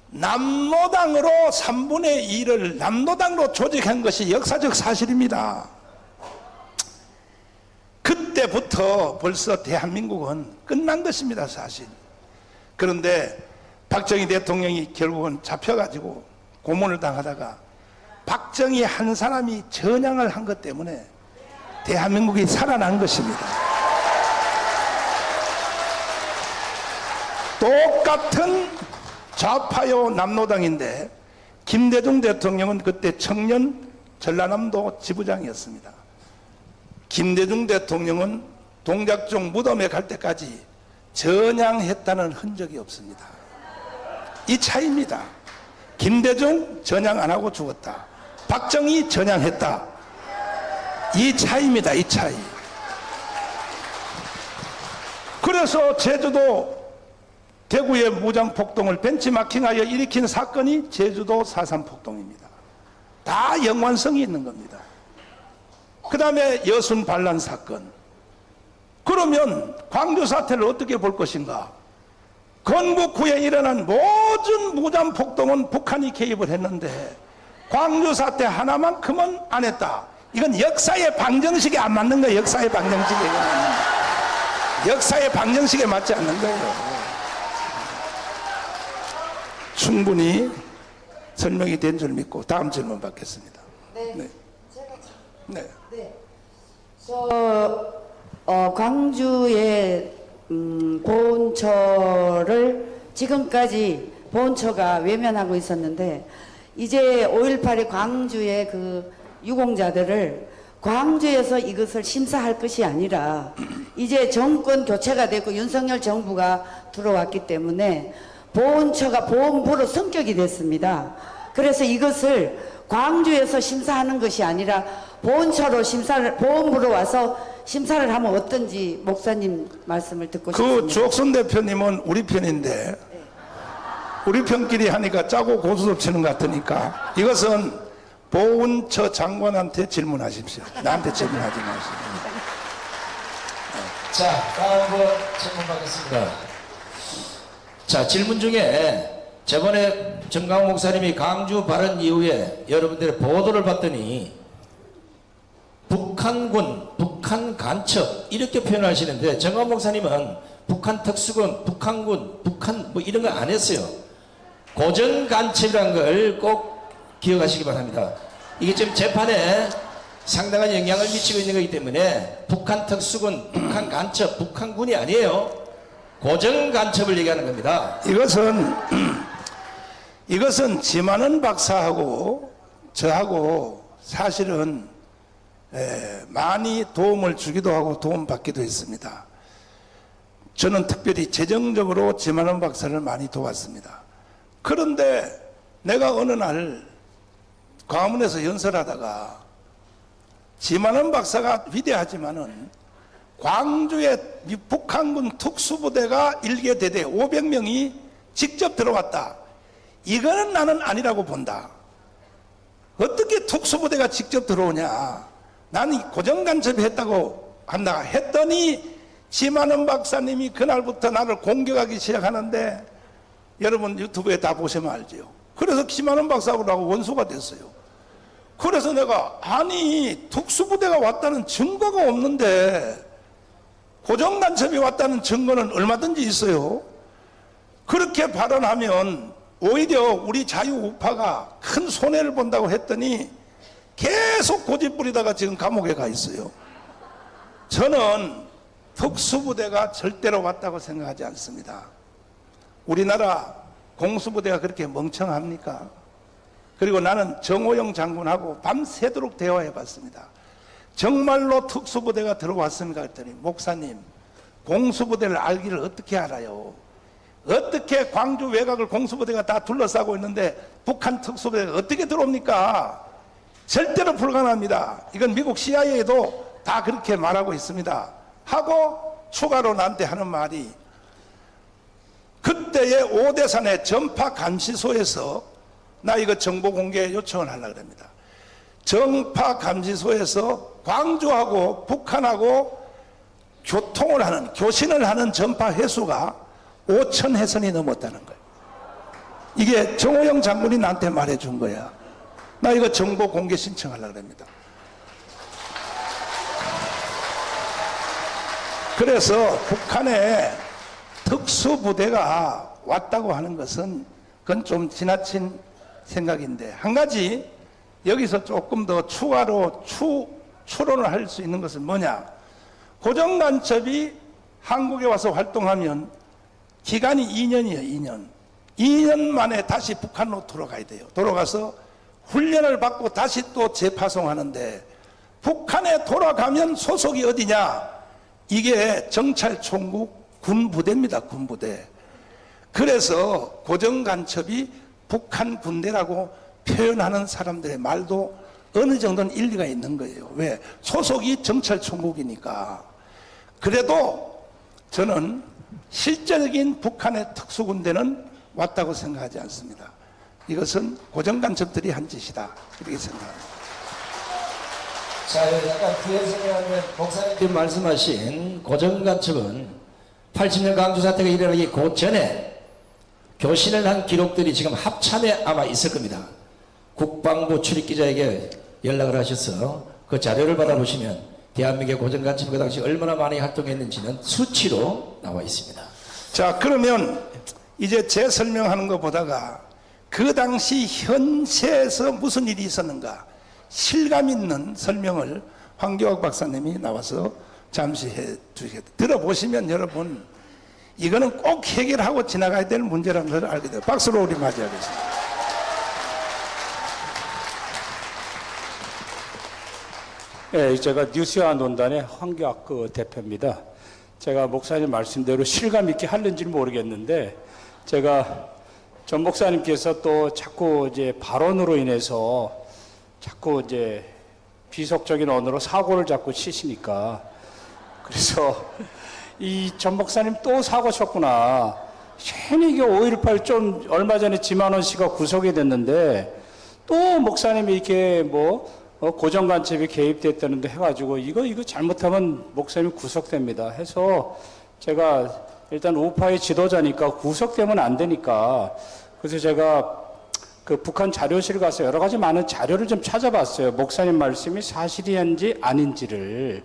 남로당으로 3분의 2를 남로당으로 조직한 것이 역사적 사실입니다. 그때부터 벌써 대한민국은 끝난 것입니다, 사실. 그런데 박정희 대통령이 결국은 잡혀가지고 고문을 당하다가 박정희 한 사람이 전향을 한 것 때문에 대한민국이 살아난 것입니다. 똑같은 좌파요 남로당인데 김대중 대통령은 그때 청년 전라남도 지부장이었습니다. 김대중 대통령은 동작중 무덤에 갈 때까지 전향했다는 흔적이 없습니다. 이 차이입니다. 김대중 전향 안 하고 죽었다. 박정희 전향했다. 이 차이입니다. 이 차이. 그래서 제주도 대구의 무장폭동을 벤치마킹하여 일으킨 사건이 제주도 4.3 폭동입니다. 다 연관성이 있는 겁니다. 그 다음에 여순 반란 사건. 그러면 광주 사태를 어떻게 볼 것인가? 건국 후에 일어난 모든 무장폭동은 북한이 개입을 했는데 광주 사태 하나만큼은 안 했다. 이건 역사의 방정식에 안 맞는 거예요. 역사의 방정식에 맞지 않는 거예요. 충분히 설명이 된 줄 믿고 다음 질문 받겠습니다. 네. 네. 제가 네. 네. 저 광주의 보훈처를 지금까지 보훈처가 외면하고 있었는데 이제 5.18의 광주의 그 유공자들을 광주에서 이것을 심사할 것이 아니라 이제 정권 교체가 되고 윤석열 정부가 들어왔기 때문에 보훈처가 보훈부로 성격이 됐습니다. 그래서 이것을 광주에서 심사하는 것이 아니라 보훈처로 보훈부로 와서 심사를 하면 어떤지 목사님 말씀을 듣고 싶습니다. 그 주옥순 대표님은 우리 편인데 우리 편끼리 하니까 짜고 고수톱 치는 것 같으니까 이것은 보훈처 장관한테 질문하십시오. 나한테 질문하지 마시고. 자, 다음 분 질문 받겠습니다. 자, 질문 중에 저번에 정강 목사님이 강주 발언 이후에 여러분들의 보도를 봤더니 북한군, 북한 간첩 이렇게 표현하시는데 정강 목사님은 북한 특수군, 북한군, 북한 뭐 이런 거 안 했어요. 고정 간첩이라는 걸 꼭 기억하시기 바랍니다. 이게 지금 재판에 상당한 영향을 미치고 있는 거기 때문에 북한 특수군, 북한 간첩, 북한군이 아니에요. 고정 간첩을 얘기하는 겁니다. 이것은 지만은 박사하고 저하고 사실은 많이 도움을 주기도 하고 도움받기도 했습니다. 저는 특별히 재정적으로 지만은 박사를 많이 도왔습니다. 그런데 내가 어느 날 광화문에서 연설하다가 지만은 박사가 위대하지만은 광주에 북한군 특수부대가 1개 대대 500명이 직접 들어왔다. 이거는 나는 아니라고 본다. 어떻게 특수부대가 직접 들어오냐. 나는 고정간첩이 했다고 한다. 했더니 지만은 박사님이 그날부터 나를 공격하기 시작하는데 여러분 유튜브에 다 보시면 알죠. 그래서 지만은 박사하고 원수가 됐어요. 그래서 내가 아니 특수부대가 왔다는 증거가 없는데 고정간첩이 왔다는 증거는 얼마든지 있어요. 그렇게 발언하면 오히려 우리 자유우파가 큰 손해를 본다고 했더니 계속 고집 부리다가 지금 감옥에 가 있어요. 저는 특수부대가 절대로 왔다고 생각하지 않습니다. 우리나라 공수부대가 그렇게 멍청합니까? 그리고 나는 정호영 장군하고 밤새도록 대화해 봤습니다. 정말로 특수부대가 들어왔습니까? 했더니 목사님 공수부대를 알기를 어떻게 알아요? 어떻게 광주 외곽을 공수부대가 다 둘러싸고 있는데 북한 특수부대가 어떻게 들어옵니까? 절대로 불가능합니다. 이건 미국 CIA도 다 그렇게 말하고 있습니다. 하고 추가로 나한테 하는 말이 그때의 오대산의 전파감시소에서 나 이거 정보 공개 요청을 하려고 합니다. 전파감시소에서 광주하고 북한하고 교통을 하는 교신을 하는 전파 횟수가 5천 회선이 넘었다는 거예요. 이게 정호영 장군이 나한테 말해준 거야. 나 이거 정보 공개 신청하려고 합니다. 그래서 북한의 특수부대가 왔다고 하는 것은 그건 좀 지나친 생각인데 한 가지 여기서 조금 더 추가로 추론을 할 수 있는 것은 뭐냐. 고정간첩이 한국에 와서 활동하면 기간이 2년이에요. 2년 만에 다시 북한으로 돌아가야 돼요. 돌아가서 훈련을 받고 다시 또 재파송하는데 북한에 돌아가면 소속이 어디냐. 이게 정찰총국 군부대입니다. 군부대. 그래서 고정간첩이 북한 군대라고 표현하는 사람들의 말도 어느 정도는 일리가 있는 거예요. 왜? 소속이 정찰총국이니까. 그래도 저는 실질적인 북한의 특수군대는 왔다고 생각하지 않습니다. 이것은 고정간첩들이 한 짓이다. 이렇게 생각합니다. 자, 약간 부연 설명하면 목사님 말씀하신 고정간첩은 80년 강주 사태가 일어나기 그 전에 교신을 한 기록들이 지금 합참에 아마 있을 겁니다. 국방부 출입기자에게 연락을 하셔서 그 자료를 받아보시면 대한민국의 고정간첩이 그 당시 얼마나 많이 활동했는지는 수치로 나와 있습니다. 자, 그러면 이제 제 설명하는 거 보다가 그 당시 현세에서 무슨 일이 있었는가 실감 있는 설명을 황교안 박사님이 나와서 잠시 해주시겠다. 들어보시면 여러분 이거는 꼭 해결하고 지나가야 될 문제라는 걸 알게 돼요. 박수로 우리 맞이하겠습니다. 예, 제가 뉴스와 논단의 황교학 대표입니다. 제가 목사님 말씀대로 실감 있게 하는지는 모르겠는데, 제가 전 목사님께서 또 자꾸 이제 발언으로 인해서 자꾸 이제 비속적인 언어로 사고를 자꾸 치시니까, 그래서 이 전 목사님 또 사고 쳤구나. 괜히 이게 5.18 좀 얼마 전에 지만원 씨가 구속이 됐는데, 또 목사님이 이렇게 고정간첩이 개입됐다는데 해가지고 이거 잘못하면 목사님이 구속됩니다 해서 제가 일단 우파의 지도자니까 구속되면 안 되니까 그래서 제가 그 북한 자료실 가서 여러 가지 많은 자료를 좀 찾아봤어요. 목사님 말씀이 사실인지 아닌지를.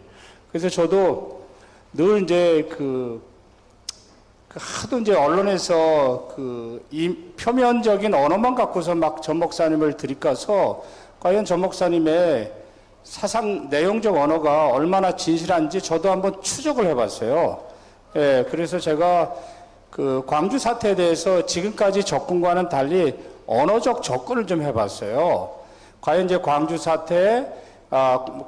그래서 저도 늘 이제 하도 이제 언론에서 이 표면적인 언어만 갖고서 막 전 목사님을 들이까서 과연 전 목사님의 사상 내용적 언어가 얼마나 진실한지 저도 한번 추적을 해봤어요. 예, 그래서 제가 그 광주 사태에 대해서 지금까지 접근과는 달리 언어적 접근을 좀 해봤어요. 과연 이제 광주 사태,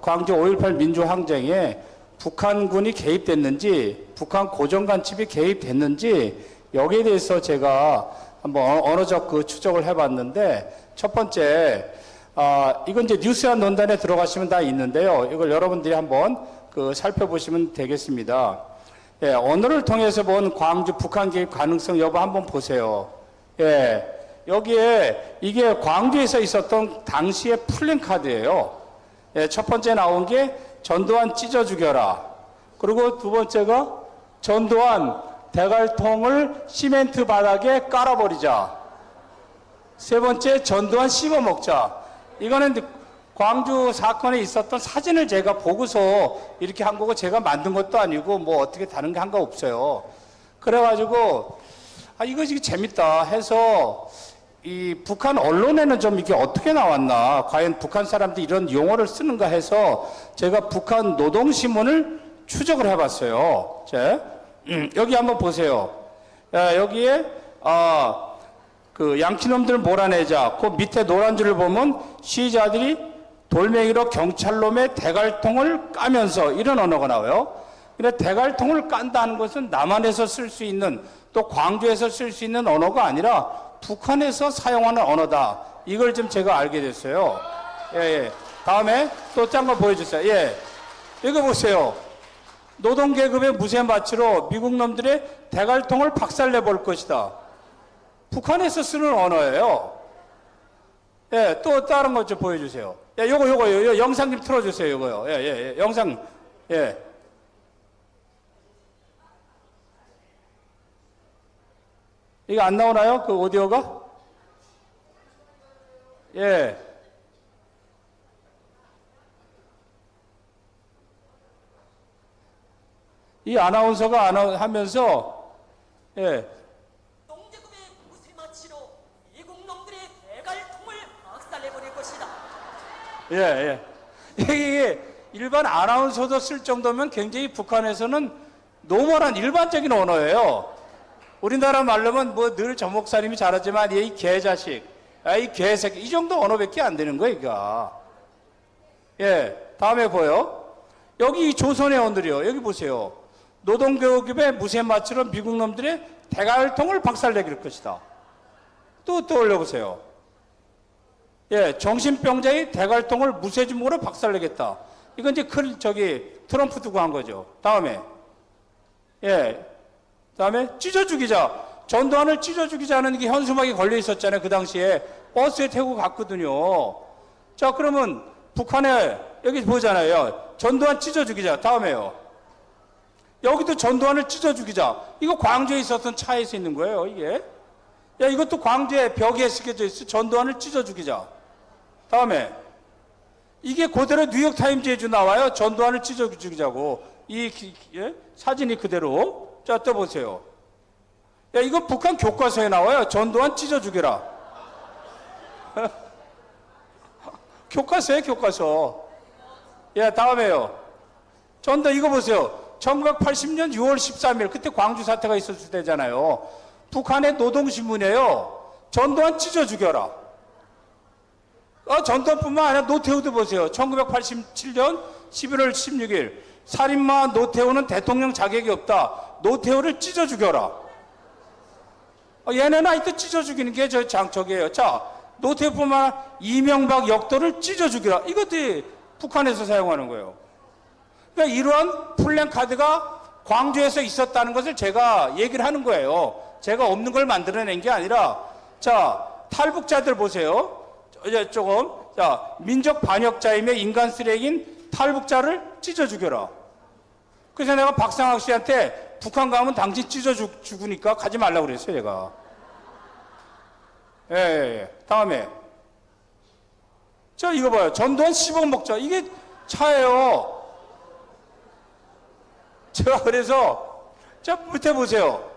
광주 5.18 민주항쟁에 북한군이 개입됐는지, 북한 고정간첩이 개입됐는지 여기에 대해서 제가 한번 언어적 추적을 해봤는데 첫 번째. 이건 이제 뉴스와 논단에 들어가시면 다 있는데요. 이걸 여러분들이 한번 살펴보시면 되겠습니다. 예, 언어를 통해서 본 광주 북한 개입 가능성 여부 한번 보세요. 예, 여기에 이게 광주에서 있었던 당시의 플랜카드예요. 예, 첫 번째 나온 게 전두환 찢어 죽여라. 그리고 두 번째가 전두환 대갈통을 시멘트 바닥에 깔아버리자. 세 번째 전두환 씹어 먹자. 이거는 광주 사건에 있었던 사진을 제가 보고서 이렇게 한 거고 제가 만든 것도 아니고 어떻게 다른 게 한 거 없어요. 그래가지고 이거 재밌다 해서 이 북한 언론에는 좀 이게 어떻게 나왔나, 과연 북한 사람들이 이런 용어를 쓰는가 해서 제가 북한 노동신문을 추적을 해봤어요. 여기 한번 보세요. 여기에 양키놈들 몰아내자. 그 밑에 노란 줄을 보면 시위자들이 돌멩이로 경찰놈의 대갈통을 까면서 이런 언어가 나와요. 근데 대갈통을 깐다는 것은 남한에서 쓸 수 있는, 또 광주에서 쓸 수 있는 언어가 아니라 북한에서 사용하는 언어다. 이걸 좀 제가 알게 됐어요. 예. 다음에 또 짠 거 보여주세요. 예. 이거 보세요. 노동계급의 무쇠마취로 미국 놈들의 대갈통을 박살내 볼 것이다. 북한에서 쓰는 언어예요. 예, 또 다른 것 좀 보여주세요. 예, 요거 영상 좀 틀어주세요. 요거요. 예, 영상. 예. 이거 안 나오나요? 그 오디오가? 예. 이 아나운서가 하면서, 예. 농대금의 무쇠마취로 미국 놈들의 대갈통을 박살내버릴 것이다. 예. 이게 일반 아나운서도 쓸 정도면 굉장히 북한에서는 노멀한 일반적인 언어예요. 우리나라 말로는 늘 전 목사님이 잘하지만 이 개자식, 이 개새끼, 이 정도 언어밖에 안 되는 거예요, 이거. 예. 다음에 보여. 여기 조선의 언들이요. 여기 보세요. 노동교육의 무쇠마취로 미국 놈들의 대갈통을 박살내길 것이다. 또 올려보세요. 예, 정신병자의 대갈통을 무쇠주먹으로 박살내겠다. 이건 이제 트럼프 두고 한 거죠. 다음에, 예, 다음에 찢어 죽이자. 전두환을 찢어 죽이자는 게 현수막이 걸려 있었잖아요. 그 당시에 버스에 태우고 갔거든요. 자, 그러면 북한에 여기 보잖아요. 전두환 찢어 죽이자. 다음에요. 여기도 전두환을 찢어 죽이자. 이거 광주에 있었던 차에서 있는 거예요, 이게. 야, 이것도 광주에 벽에 쓰여져 있어. 전두환을 찢어 죽이자. 다음에 이게 그대로 뉴욕타임즈에 나와요. 전두환을 찢어 죽이자고. 예? 사진이 그대로. 자, 또 보세요. 야, 이거 북한 교과서에 나와요. 전두환 찢어 죽여라. 교과서에 교과서. 예, 다음에요. 전도 이거 보세요. 1980년 6월 13일 그때 광주 사태가 있었을 때잖아요. 북한의 노동신문이에요. 전두환 찢어 죽여라. 전두환뿐만 아니라 노태우도 보세요. 1987년 11월 16일 살인마 노태우는 대통령 자격이 없다. 노태우를 찢어 죽여라. 얘네는 하여튼 찢어 죽이는 게 저 장척이에요. 자, 노태우뿐만 아니라 이명박 역도를 찢어 죽여라. 이것들이 북한에서 사용하는 거예요. 그러니까 이러한 플랜카드가 광주에서 있었다는 것을 제가 얘기를 하는 거예요. 제가 없는 걸 만들어낸 게 아니라, 자, 탈북자들 보세요. 조금, 자, 민족 반역자이며 인간 쓰레기인 탈북자를 찢어 죽여라. 그래서 내가 박상학 씨한테 북한 가면 당신 찢어 죽으니까 가지 말라고 그랬어요, 제가. 예. 다음에. 자, 이거 봐요. 전두환 10억 먹자. 이게 차예요. 제가 그래서, 자, 밑에 보세요.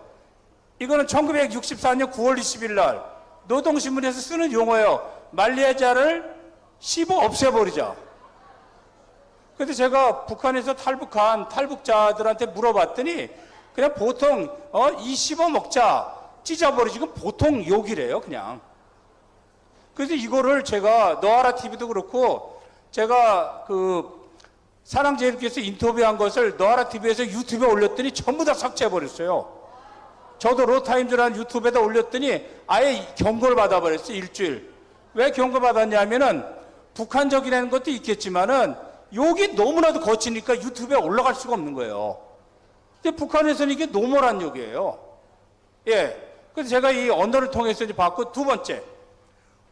이거는 1964년 9월 20일 날 노동신문에서 쓰는 용어예요. 말레이자를 씹어 없애버리자. 그런데 제가 북한에서 탈북한 탈북자들한테 물어봤더니 그냥 보통 이 씹어 먹자, 찢어버리지. 이건 보통 욕이래요, 그냥. 그래서 이거를 제가 너아라 TV도 그렇고 제가 그 사랑제일교에서 인터뷰한 것을 너아라 TV에서 유튜브에 올렸더니 전부 다 삭제해버렸어요. 저도 로타임즈라는 유튜브에다 올렸더니 아예 경고를 받아버렸어요. 일주일. 왜 경고받았냐면은 북한적이라는 것도 있겠지만은 욕이 너무나도 거치니까 유튜브에 올라갈 수가 없는 거예요. 근데 북한에서는 이게 노멀한 욕이에요. 예. 그래서 제가 이 언어를 통해서 이제 봤고, 두 번째.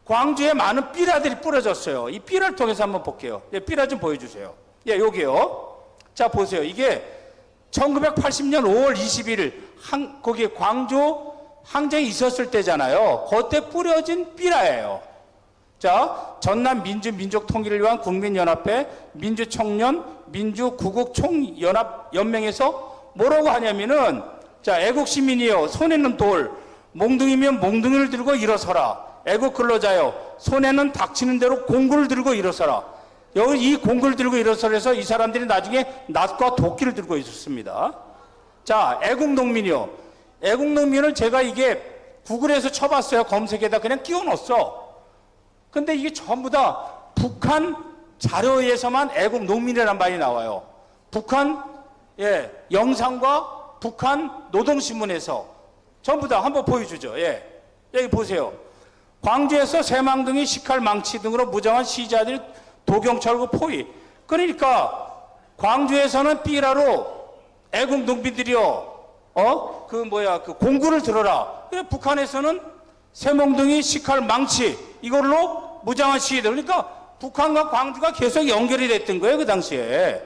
광주에 많은 삐라들이 뿌려졌어요. 이 삐라를 통해서 한번 볼게요. 예, 삐라 좀 보여주세요. 예, 여기요. 자, 보세요. 이게 1980년 5월 21일 거기 광주 항쟁이 있었을 때잖아요. 그때 뿌려진 삐라예요. 자, 전남 민족통일을 위한 국민연합회 민주청년 민주구국총연합연맹에서 뭐라고 하냐면은, 자, 애국시민이여 손에는 돌, 몽둥이면 몽둥이를 들고 일어서라. 애국근로자여 손에는 닥치는 대로 공구를 들고 일어서라. 여기 이 공구를 들고 일어서래서 이 사람들이 나중에 낫과 도끼를 들고 있었습니다. 자, 애국농민이요. 애국농민을 제가 이게 구글에서 쳐봤어요. 검색에다 그냥 끼워 넣었어. 근데 이게 전부 다 북한 자료에서만 애국농민이라는 말이 나와요. 북한, 예, 영상과 북한 노동신문에서 전부 다 한번 보여주죠. 예. 여기 보세요. 광주에서 새망둥이, 식칼, 망치 등으로 무장한 시위자들이 도경찰과 포위. 그러니까 광주에서는 삐라로 애국농민들이요, 그 공구를 들어라. 북한에서는 새몽둥이, 식칼, 망치 이걸로 무장한 시위들. 그러니까 북한과 광주가 계속 연결이 됐던 거예요, 그 당시에.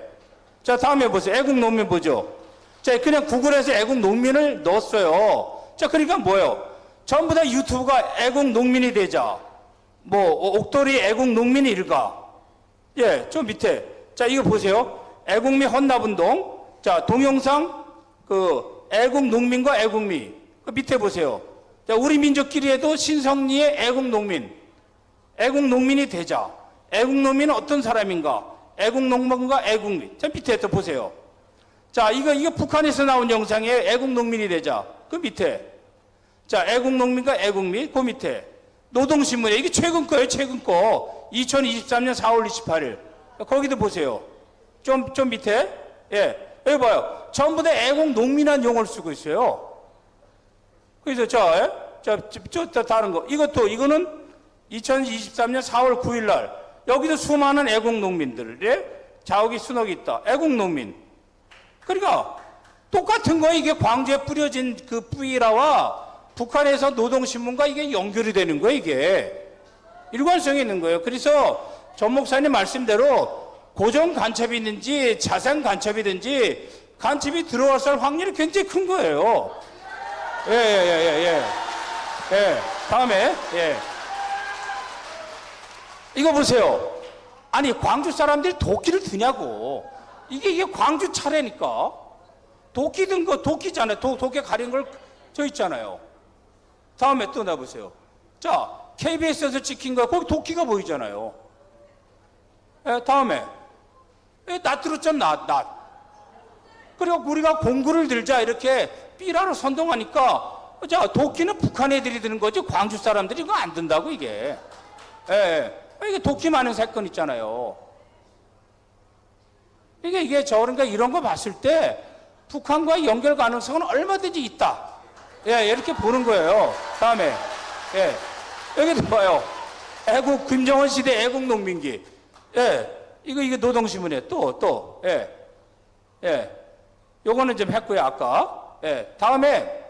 자, 다음에 보세요. 애국농민 보죠. 자, 그냥 구글에서 애국농민을 넣었어요. 자, 그러니까 뭐예요? 전부 다 유튜브가 애국농민이 되자. 옥돌이 애국농민이 일가. 예, 저 밑에. 자, 이거 보세요. 애국미 헌납운동. 자, 동영상, 애국농민과 애국미. 그 밑에 보세요. 자, 우리 민족끼리에도 신성리의 애국농민. 애국농민이 되자. 애국농민은 어떤 사람인가? 애국농민과 애국미. 자, 밑에 또 보세요. 자, 이거 북한에서 나온 영상이에요. 애국농민이 되자. 그 밑에. 자, 애국농민과 애국미. 그 밑에. 노동신문에. 이게 최근 거예요, 최근 거. 2023년 4월 28일. 거기도 보세요. 좀 밑에. 예. 여기 봐요. 전부 다 애국농민한 용어를 쓰고 있어요. 그래서 다른 거. 이거는 2023년 4월 9일 날. 여기도 수많은 애국농민들의 자욱이 순억이 있다. 애국농민. 그러니까 똑같은 거 이게 광주에 뿌려진 그 뿌이라와 북한에서 노동신문과 이게 연결이 되는 거예요, 이게. 일관성이 있는 거예요. 그래서 전 목사님 말씀대로 고정 간첩이 있는지 자산 간첩이든지 간첩이 들어왔을 확률이 굉장히 큰 거예요. 예. 다음에, 예. 이거 보세요. 아니, 광주 사람들이 도끼를 드냐고. 이게 광주 차례니까. 도끼 든 거, 도끼잖아요. 도끼 가린 걸 저 있잖아요. 다음에 또 나보세요. 자, KBS에서 찍힌 거, 거기 도끼가 보이잖아요. 예, 다음에. 낫 들었잖아, 낫. 그리고 우리가 공구를 들자 이렇게 삐라로 선동하니까 자 도끼는 북한 애들이 드는 거지 광주 사람들이 이거 안 든다고 이게. 예. 이게 도끼 많은 사건 있잖아요. 이게 그러니까 이런 거 봤을 때 북한과의 연결 가능성은 얼마든지 있다. 예, 이렇게 보는 거예요. 다음에 예, 여기도 봐요. 애국 김정은 시대 애국 농민기. 예, 이게 노동신문에 또 예, 요거는 좀 했고요 아까. 예, 다음에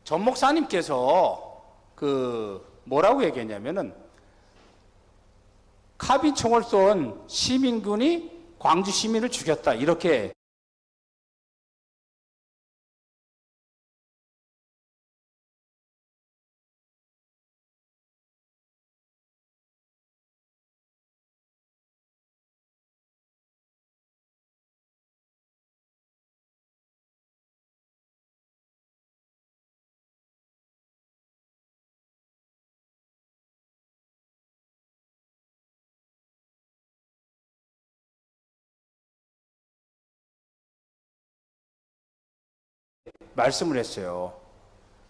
전 목사님께서 뭐라고 얘기했냐면은 카빈 총을 쏜 시민군이 광주 시민을 죽였다 이렇게. 말씀을 했어요.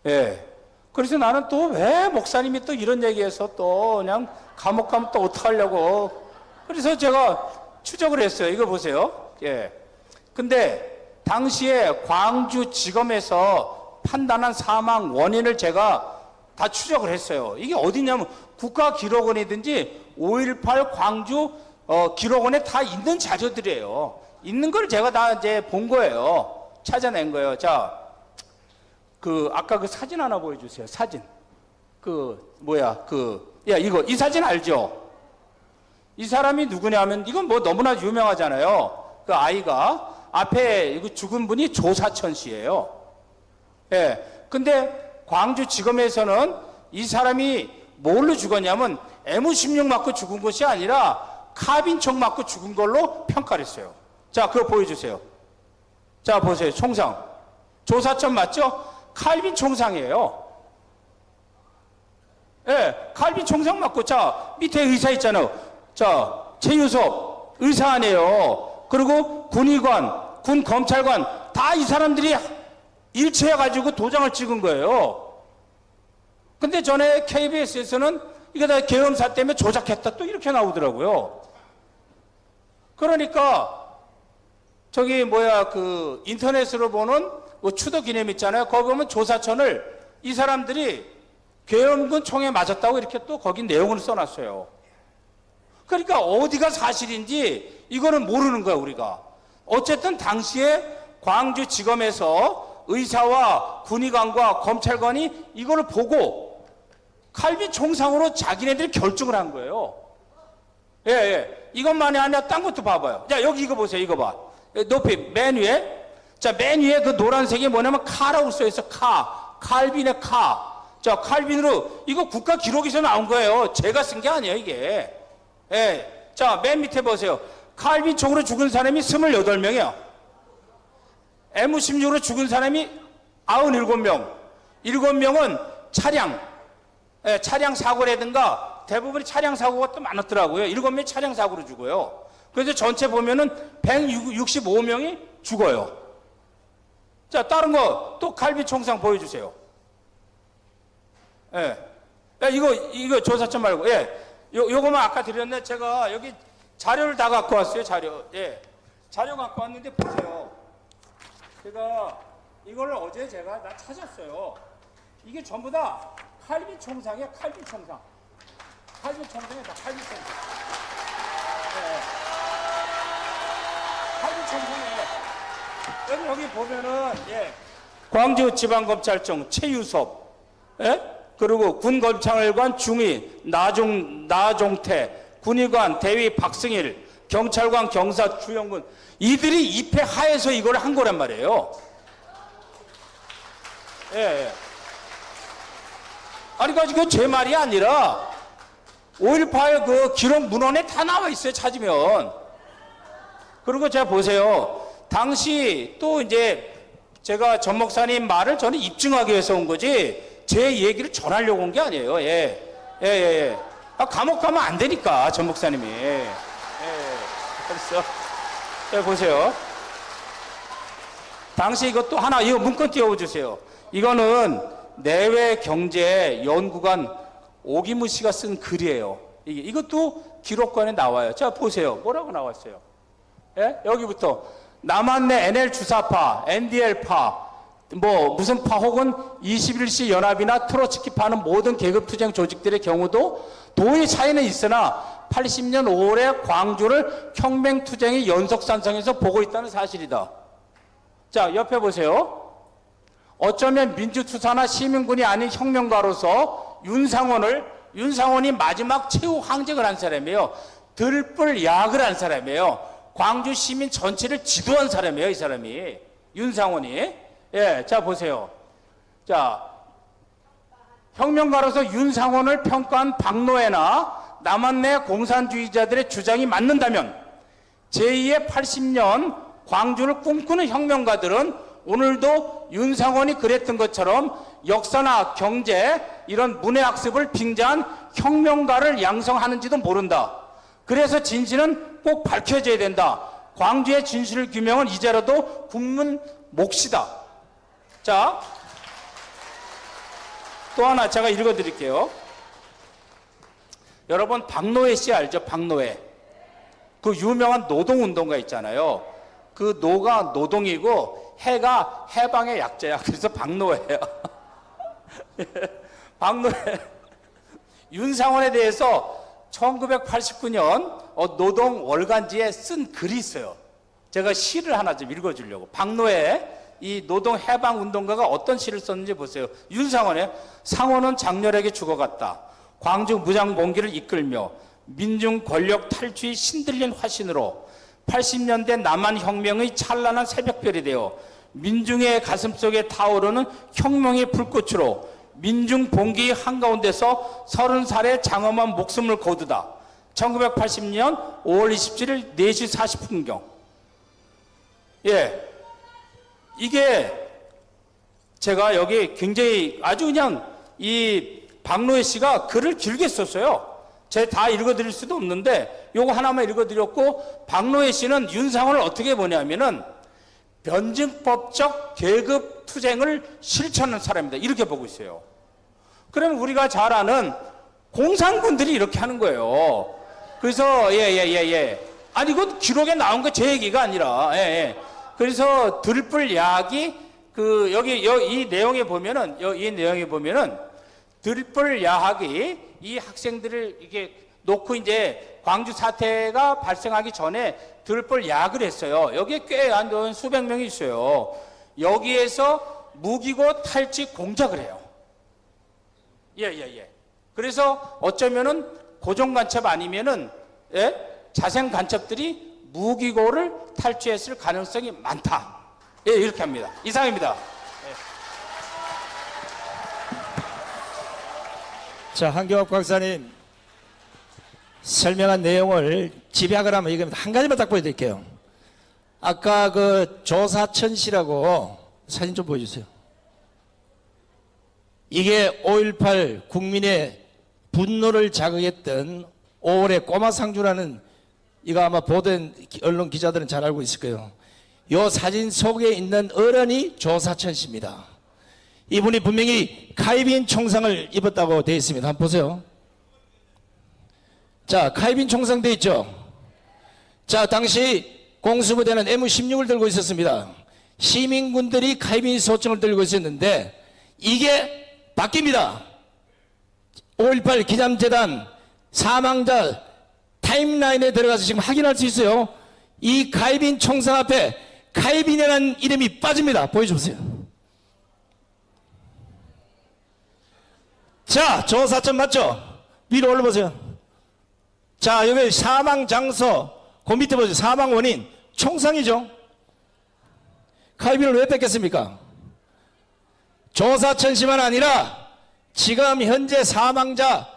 예. 그래서 나는 또 왜 목사님이 또 이런 얘기해서 또 그냥 감옥 가면 또 어떡하려고. 그래서 제가 추적을 했어요. 이거 보세요. 예. 근데 당시에 광주지검에서 판단한 사망 원인을 제가 다 추적을 했어요. 이게 어디냐면 국가기록원이든지 5.18 광주 기록원에 다 있는 자료들이에요. 있는 걸 제가 다 이제 본 거예요. 찾아낸 거예요. 자, 아까 그 사진 하나 보여주세요. 사진. 이 사진 알죠? 이 사람이 누구냐면, 이건 뭐 너무나 유명하잖아요. 그 아이가, 앞에 이거 죽은 분이 조사천 씨예요. 예. 근데 광주지검에서는 이 사람이 뭘로 죽었냐면, M16 맞고 죽은 것이 아니라 카빈총 맞고 죽은 걸로 평가를 했어요. 자, 그거 보여주세요. 자, 보세요. 총상. 조사천 맞죠? 칼빈 총상이에요. 예, 칼빈 총상 맞고, 자, 밑에 의사 있잖아요. 자, 최유섭, 의사 아니에요. 그리고 군의관, 군 검찰관, 다 이 사람들이 일치해가지고 도장을 찍은 거예요. 근데 전에 KBS에서는 이거 다 계엄사 때문에 조작했다. 또 이렇게 나오더라고요. 그러니까, 인터넷으로 보는 추도 기념 있잖아요. 거기 보면 조사천을 이 사람들이 계엄군 총에 맞았다고 이렇게 또 거기 내용을 써놨어요. 그러니까 어디가 사실인지 이거는 모르는 거야, 우리가. 어쨌든 당시에 광주지검에서 의사와 군의관과 검찰관이 이거를 보고 칼빈 총상으로 자기네들이 결정을 한 거예요. 예, 예. 이것만이 아니라 딴 것도 봐봐요. 자, 여기 이거 보세요. 이거 봐. 높이, 맨 위에. 자, 맨 위에 그 노란색이 뭐냐면 카라고 써있어. 칼빈의 카. 자, 칼빈으로, 이거 국가 기록에서 나온 거예요. 제가 쓴 게 아니에요, 이게. 예. 자, 맨 밑에 보세요. 칼빈 총으로 죽은 사람이 28명이야. M16으로 죽은 사람이 97명. 7명은 차량, 예, 차량 사고라든가 대부분이 차량 사고가 또 많았더라고요. 7명이 차량 사고로 죽어요. 그래서 전체 보면은 165명이 죽어요. 자, 다른 거 또 칼빈 총상 보여주세요. 예. 야, 이거 조사점 말고, 예. 요거만 아까 드렸는데 제가 여기 자료를 다 갖고 왔어요, 자료. 예. 자료 갖고 왔는데 보세요. 제가 이걸 어제 제가 다 찾았어요. 이게 전부 다 칼빈 총상이에요, 칼빈 총상. 칼빈 총상이다, 칼빈 총상. 예. 칼빈 총상에 여기 보면은, 예. 광주지방검찰청 최유섭, 예? 그리고 군검찰관 중위 나종태, 군의관 대위 박승일, 경찰관 경사 주영군, 이들이 입회 하에서 이걸 한 거란 말이에요. 예, 예. 아니, 그거 제 말이 아니라 5.18 그 기록 문헌에 다 나와 있어요, 찾으면. 그리고 제가 보세요. 당시 또 이제 제가 전 목사님 말을 저는 입증하기 위해서 온 거지, 제 얘기를 전하려고 온 게 아니에요. 예. 예, 예, 예. 아, 감옥 가면 안 되니까, 전 목사님이. 예. 그래서, 자, 보세요. 당시 이것도 하나, 이거 문건 띄워주세요. 이거는 내외경제연구관 오기무 씨가 쓴 글이에요. 이것도 기록관에 나와요. 자, 보세요. 뭐라고 나왔어요? 예? 여기부터 남한내 NL 주사파, NDL파, 뭐 무슨 파 혹은 21시 연합이나 트로츠키파는 모든 계급투쟁 조직들의 경우도 도의 차이는 있으나 80년 5월에 광주를 혁명투쟁의 연속산성에서 보고 있다는 사실이다. 자, 옆에 보세요. 어쩌면 민주투사나 시민군이 아닌 혁명가로서 윤상원이 마지막 최후 항쟁을 한 사람이에요. 들불 야학을 한 사람이에요. 광주 시민 전체를 지도한 사람이에요, 이 사람이. 윤상원이. 예, 자, 보세요. 자, 혁명가로서 윤상원을 평가한 박노해나 남한내 공산주의자들의 주장이 맞는다면 제2의 80년 광주를 꿈꾸는 혁명가들은 오늘도 윤상원이 그랬던 것처럼 역사나 경제 이런 문해학습을 빙자한 혁명가를 양성하는지도 모른다. 그래서 진실은 꼭 밝혀져야 된다. 광주의 진실 규명은 이제라도 국문 몫이다. 자, 또 하나 제가 읽어드릴게요. 여러분 박노해 씨 알죠? 박노해. 그 유명한 노동운동가 있잖아요. 그 노가 노동이고 해가 해방의 약자야. 그래서 박노해예요. 박노해. 윤상원에 대해서 1989년 노동 월간지에 쓴 글이 있어요. 제가 시를 하나 좀 읽어주려고. 박노해 이 노동 해방 운동가가 어떤 시를 썼는지 보세요. 윤상원의 상원은 장렬하게 죽어갔다. 광주 무장봉기를 이끌며 민중 권력 탈취의 신들린 화신으로 80년대 남한혁명의 찬란한 새벽별이 되어 민중의 가슴속에 타오르는 혁명의 불꽃으로 민중 봉기의 한가운데서 30살의 장엄한 목숨을 거두다. 1980년 5월 27일 4시 40분경. 예, 이게 제가 여기 굉장히 아주 그냥 이 박노해 씨가 글을 길게 썼어요. 제가 다 읽어드릴 수도 없는데 요거 하나만 읽어드렸고, 박노해 씨는 윤상원을 어떻게 보냐면은 변증법적 계급 투쟁을 실천하는 사람입니다. 이렇게 보고 있어요. 그러면 우리가 잘 아는 공산군들이 이렇게 하는 거예요. 그래서 아니 이건 기록에 나온 거 제 얘기가 아니라 그래서 들불 야학이 그 여기 이 내용에 보면은 이 내용에 보면은 들불 야학이 이 학생들을 이게 놓고 이제 광주 사태가 발생하기 전에 들불 야학을 했어요. 여기에 꽤 한 수백 명이 있어요. 여기에서 무기고 탈취 공작을 해요. 그래서 어쩌면은 고정 간첩 아니면은 자생 간첩들이 무기고를 탈취했을 가능성이 많다. 이렇게 합니다. 이상입니다. 자, 한경업 박사님 설명한 내용을 집약을 하면 이겁니다. 한 가지만 딱 보여드릴게요. 아까 그 조사천 씨라고 사진 좀 보여주세요. 이게 5.18 국민의 분노를 자극했던 5월의 꼬마상주라는, 이거 아마 보던 언론 기자들은 잘 알고 있을 거예요. 이 사진 속에 있는 어른이 조사천 씨입니다. 이분이 분명히 카이빈 총상을 입었다고 되어 있습니다. 한번 보세요. 자, 카이빈 총상 되어 있죠. 자, 당시 공수부대는 M16을 들고 있었습니다. 시민군들이 카이빈 소총을 들고 있었는데 이게 바뀝니다. 5.18 기념재단 사망자 타임라인에 들어가서 지금 확인할 수 있어요. 이 카이빈 총상 앞에 카이빈이라는 이름이 빠집니다. 보여주세요. 자, 조사천 맞죠? 위로 올려보세요. 자, 여기 사망 장소, 그 밑에 보세요. 사망 원인, 총상이죠. 카이빈을 왜 뺐겠습니까? 조사천 씨만 아니라 지금 현재 사망자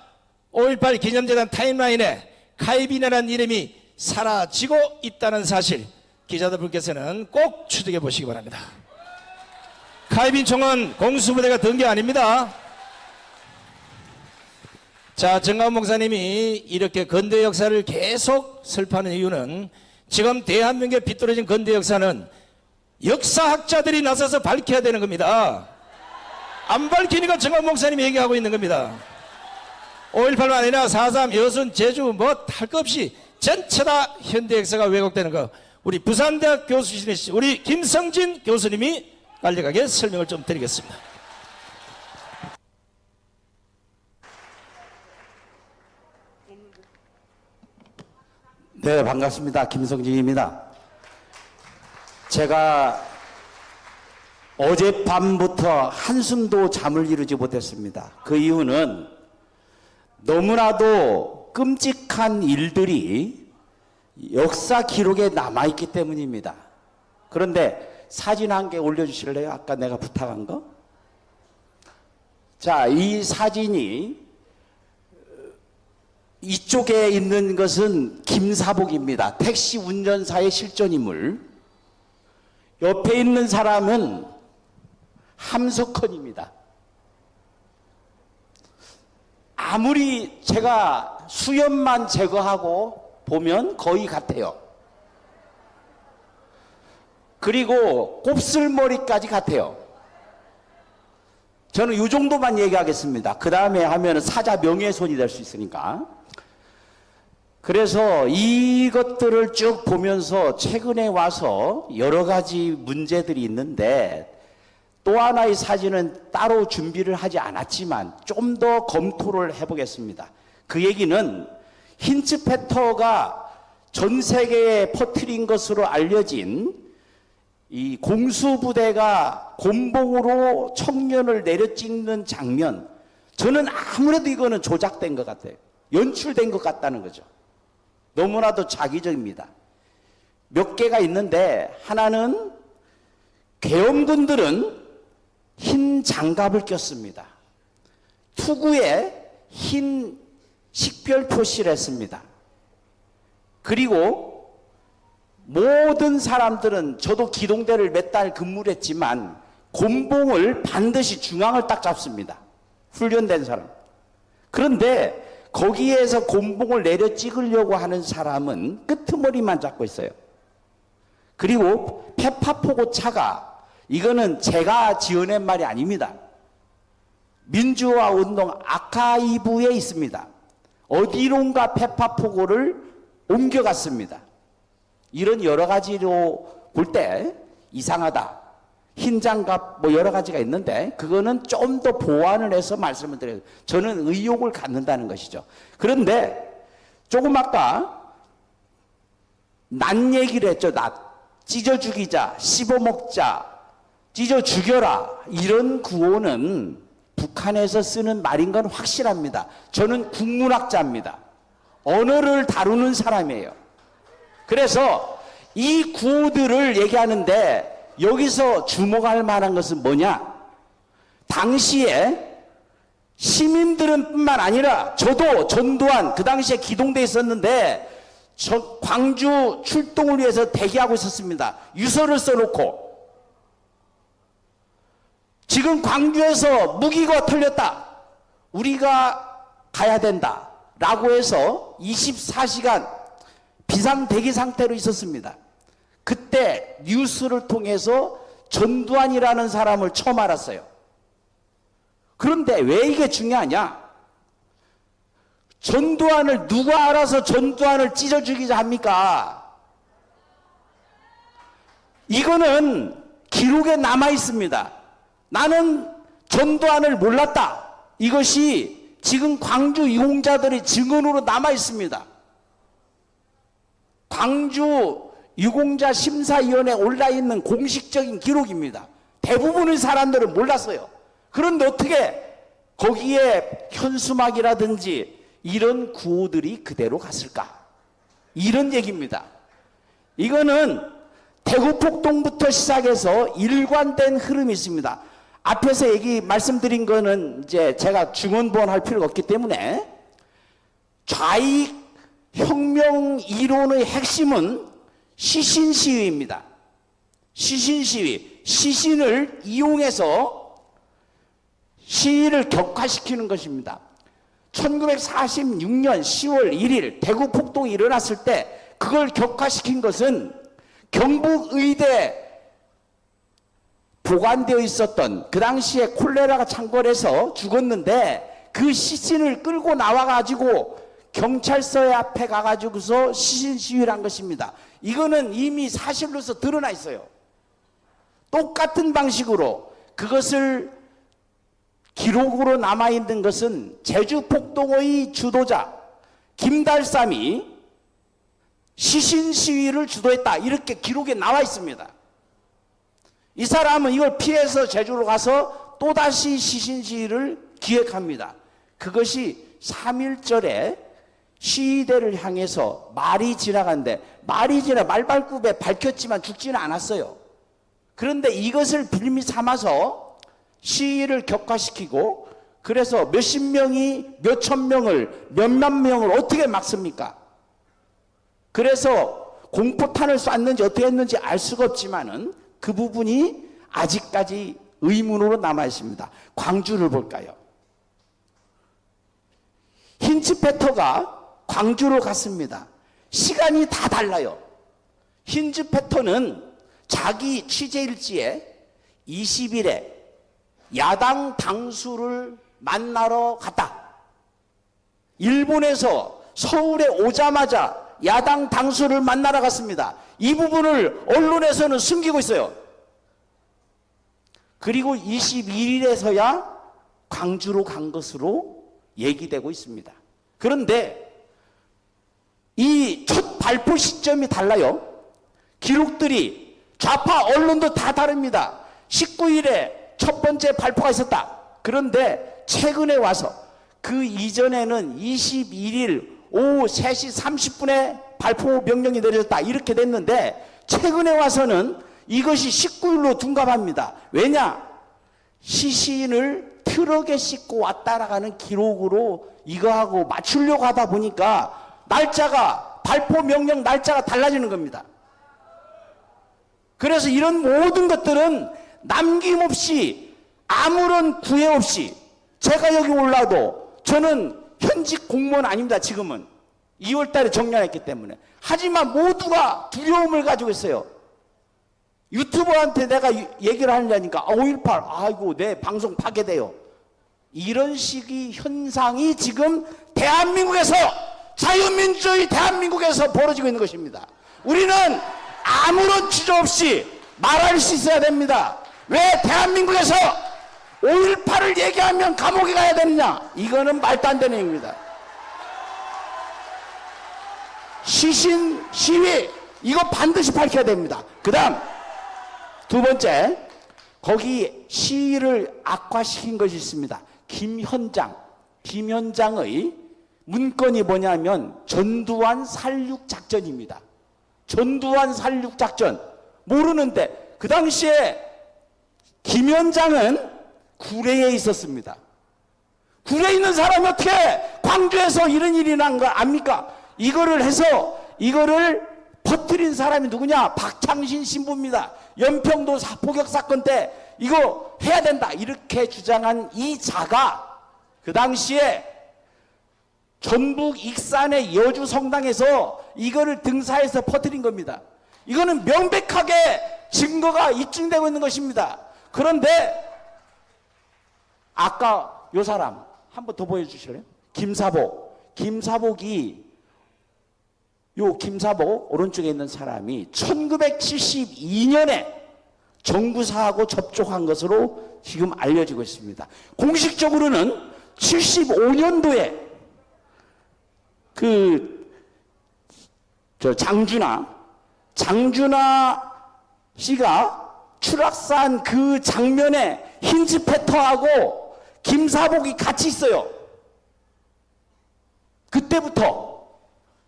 5.18 기념재단 타임라인에 카이빈이라는 이름이 사라지고 있다는 사실, 기자들분께서는 꼭 추적해 보시기 바랍니다. 카이빈 총은 공수부대가 든 게 아닙니다. 자, 정가훈 목사님이 이렇게 근대 역사를 계속 설파하는 이유는 지금 대한민국에 비뚤어진 근대 역사는 역사학자들이 나서서 밝혀야 되는 겁니다. 안 밝히니까 정원 목사님이 얘기하고 있는 겁니다. 5.18만 아니라 4.3, 여순, 제주 뭐 할 것 없이 전체 다 현대 역사가 왜곡되는 거, 우리 부산대학 교수이신 우리 김성진 교수님이 간략하게 설명을 좀 드리겠습니다. 네, 반갑습니다. 김성진입니다. 제가 어젯밤부터 한숨도 잠을 이루지 못했습니다. 그 이유는 너무나도 끔찍한 일들이 역사 기록에 남아있기 때문입니다. 그런데 사진 한 개 올려주실래요? 아까 내가 부탁한 거? 자, 이 사진이 이쪽에 있는 것은 김사복입니다. 택시 운전사의 실존인물. 옆에 있는 사람은 함석헌입니다. 아무리 제가 수염만 제거하고 보면 거의 같아요. 그리고 곱슬머리까지 같아요. 저는 이 정도만 얘기하겠습니다. 그 다음에 하면 사자 명예훼손이 될 수 있으니까. 그래서 이것들을 쭉 보면서 최근에 와서 여러 가지 문제들이 있는데, 또 하나의 사진은 따로 준비를 하지 않았지만 좀 더 검토를 해보겠습니다. 그 얘기는 힌츠페터가 전 세계에 퍼뜨린 것으로 알려진 이 공수부대가 곤봉으로 청년을 내려찍는 장면, 저는 아무래도 이거는 조작된 것 같아요. 연출된 것 같다는 거죠. 너무나도 자기적입니다. 몇 개가 있는데, 하나는 계엄군들은 흰 장갑을 꼈습니다. 투구에 흰 식별 표시를 했습니다. 그리고 모든 사람들은, 저도 기동대를 몇 달 근무를 했지만 곤봉을 반드시 중앙을 딱 잡습니다. 훈련된 사람. 그런데 거기에서 곤봉을 내려 찍으려고 하는 사람은 끄트머리만 잡고 있어요. 그리고 페파포고 차가, 이거는 제가 지어낸 말이 아닙니다. 민주화 운동 아카이브에 있습니다. 어디론가 페파포고를 옮겨갔습니다. 이런 여러 가지로 볼 때 이상하다. 흰 장갑 뭐 여러 가지가 있는데, 그거는 좀 더 보완을 해서 말씀을 드려요. 저는 의혹을 갖는다는 것이죠. 그런데 조금 아까 낫 얘기를 했죠. 낫. 찢어 죽이자, 씹어 먹자, 찢어 죽여라, 이런 구호는 북한에서 쓰는 말인 건 확실합니다. 저는 국문학자입니다. 언어를 다루는 사람이에요. 그래서 이 구호들을 얘기하는데, 여기서 주목할 만한 것은 뭐냐? 당시에 시민들은 뿐만 아니라 저도 전두환 그 당시에 기동대에 있었는데, 저 광주 출동을 위해서 대기하고 있었습니다. 유서를 써놓고, 지금 광주에서 무기가 털렸다, 우리가 가야 된다 라고 해서 24시간 비상대기 상태로 있었습니다. 그때 뉴스를 통해서 전두환이라는 사람을 처음 알았어요. 그런데 왜 이게 중요하냐? 전두환을 누가 알아서 전두환을 찢어 죽이자 합니까? 이거는 기록에 남아 있습니다. 나는 전두환을 몰랐다. 이것이 지금 광주 유공자들의 증언으로 남아 있습니다. 광주 유공자 심사위원회에 올라있는 공식적인 기록입니다. 대부분의 사람들은 몰랐어요. 그런데 어떻게 거기에 현수막이라든지 이런 구호들이 그대로 갔을까? 이런 얘기입니다. 이거는 대구폭동부터 시작해서 일관된 흐름이 있습니다. 앞에서 말씀드린 거는 이제 제가 중언부언할 필요가 없기 때문에, 좌익 혁명 이론의 핵심은 시신 시위입니다. 시신 시위. 시신을 이용해서 시위를 격화시키는 것입니다. 1946년 10월 1일 대구 폭동이 일어났을 때 그걸 격화시킨 것은 경북의대 보관되어 있었던 그 당시에 콜레라가 창궐해서 죽었는데 그 시신을 끌고 나와가지고 경찰서 앞에 가가지고서 시신 시위를 한 것입니다. 이거는 이미 사실로서 드러나 있어요. 똑같은 방식으로 그것을 기록으로 남아있는 것은 제주 폭동의 주도자 김달삼이 시신 시위를 주도했다, 이렇게 기록에 나와 있습니다. 이 사람은 이걸 피해서 제주로 가서 또다시 시신 시위를 기획합니다. 그것이 3.1절에 시위대를 향해서 말이 지나간데, 말발굽에 밝혔지만 죽지는 않았어요. 그런데 이것을 빌미 삼아서 시위를 격화시키고, 그래서 몇십 명이 몇천 명을, 몇만 명을 어떻게 막습니까? 그래서 공포탄을 쐈는지 어떻게 했는지 알 수가 없지만은 그 부분이 아직까지 의문으로 남아 있습니다. 광주를 볼까요? 힌츠페터가 광주로 갔습니다. 시간이 다 달라요. 힌츠페터는 자기 취재일지에 20일에 야당 당수를 만나러 갔다. 일본에서 서울에 오자마자 야당 당수를 만나러 갔습니다. 이 부분을 언론에서는 숨기고 있어요. 그리고 21일에서야 광주로 간 것으로 얘기되고 있습니다. 그런데 이 첫 발표 시점이 달라요. 기록들이 좌파 언론도 다 다릅니다. 19일에 첫 번째 발표가 있었다. 그런데 최근에 와서 그 이전에는 21일 오후 3시 30분에 발표 명령이 내려졌다, 이렇게 됐는데 최근에 와서는 이것이 19일로 둔갑합니다. 왜냐? 시신을 트럭에 싣고 왔다라는 기록으로 이거하고 맞추려고 하다 보니까 날짜가, 발표 명령 날짜가 달라지는 겁니다. 그래서 이런 모든 것들은 남김없이 아무런 구애 없이, 제가 여기 올라도 저는 현직 공무원 아닙니다. 지금은 2월 달에 정년했기 때문에. 하지만 모두가 두려움을 가지고 있어요. 유튜버한테 내가 얘기를 하려니까 5.18 아이고 내 방송 파괴돼요. 이런 식의 현상이 지금 대한민국에서, 자유민주주의 대한민국에서 벌어지고 있는 것입니다. 우리는 아무런 주저 없이 말할 수 있어야 됩니다. 왜 대한민국에서 5.18을 얘기하면 감옥에 가야 되느냐? 이거는 말도 안 되는 얘기입니다. 시신 시위, 이거 반드시 밝혀야 됩니다. 그 다음 두 번째, 거기 시위를 악화시킨 것이 있습니다. 김현장의 문건이 뭐냐면 전두환 살육작전입니다. 전두환 살육작전 모르는데, 그 당시에 김현장은 구례에 있었습니다. 구례에 있는 사람이 어떻게 광주에서 이런 일이 난 거 압니까? 이거를 해서 이거를 퍼뜨린 사람이 누구냐? 박창신 신부입니다. 연평도 포격 사건 때 이거 해야 된다, 이렇게 주장한 이 자가 그 당시에 전북 익산의 여주 성당에서 이거를 등사해서 퍼뜨린 겁니다. 이거는 명백하게 증거가 입증되고 있는 것입니다. 그런데 아까 요 사람 한번 더 보여주실래요? 김사복이, 요 김사복 오른쪽에 있는 사람이 1972년에 정부사하고 접촉한 것으로 지금 알려지고 있습니다. 공식적으로는 75년도에 장준하 씨가 추락산 그 장면에 힌츠페터하고 김사복이 같이 있어요. 그때부터.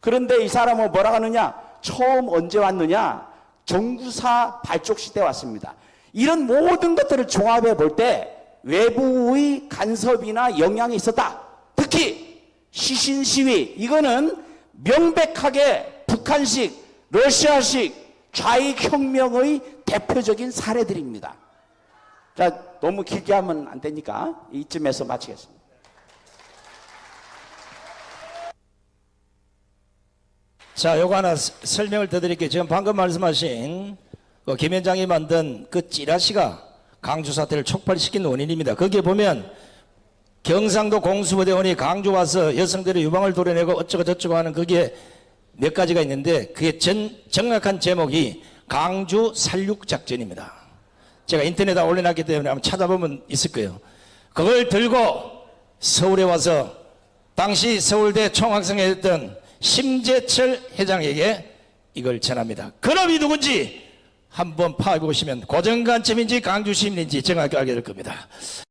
그런데 이 사람은 뭐라고 하느냐? 처음 언제 왔느냐? 정구사 발족 시대 왔습니다. 이런 모든 것들을 종합해 볼 때 외부의 간섭이나 영향이 있었다. 특히 시신 시위, 이거는 명백하게 북한식, 러시아식 좌익혁명의 대표적인 사례들입니다. 자, 너무 길게 하면 안 되니까 이쯤에서 마치겠습니다. 자, 요거 하나 설명을 더 드릴게요. 지금 방금 말씀하신 김현장이 만든 그 찌라시가 강주 사태를 촉발시킨 원인입니다. 거기에 보면 경상도 공수부대원이 강주 와서 여성들의 유방을 도려내고 어쩌고 저쩌고 하는 그게 몇 가지가 있는데 그게 정확한 제목이 강주 살육작전입니다. 제가 인터넷에 올려놨기 때문에 한번 찾아보면 있을 거예요. 그걸 들고 서울에 와서 당시 서울대 총학생회였던 심재철 회장에게 이걸 전합니다. 그놈이 누군지 한번 파악해 보시면 고정관점인지 강주 시민인지 정확히 알게 될 겁니다.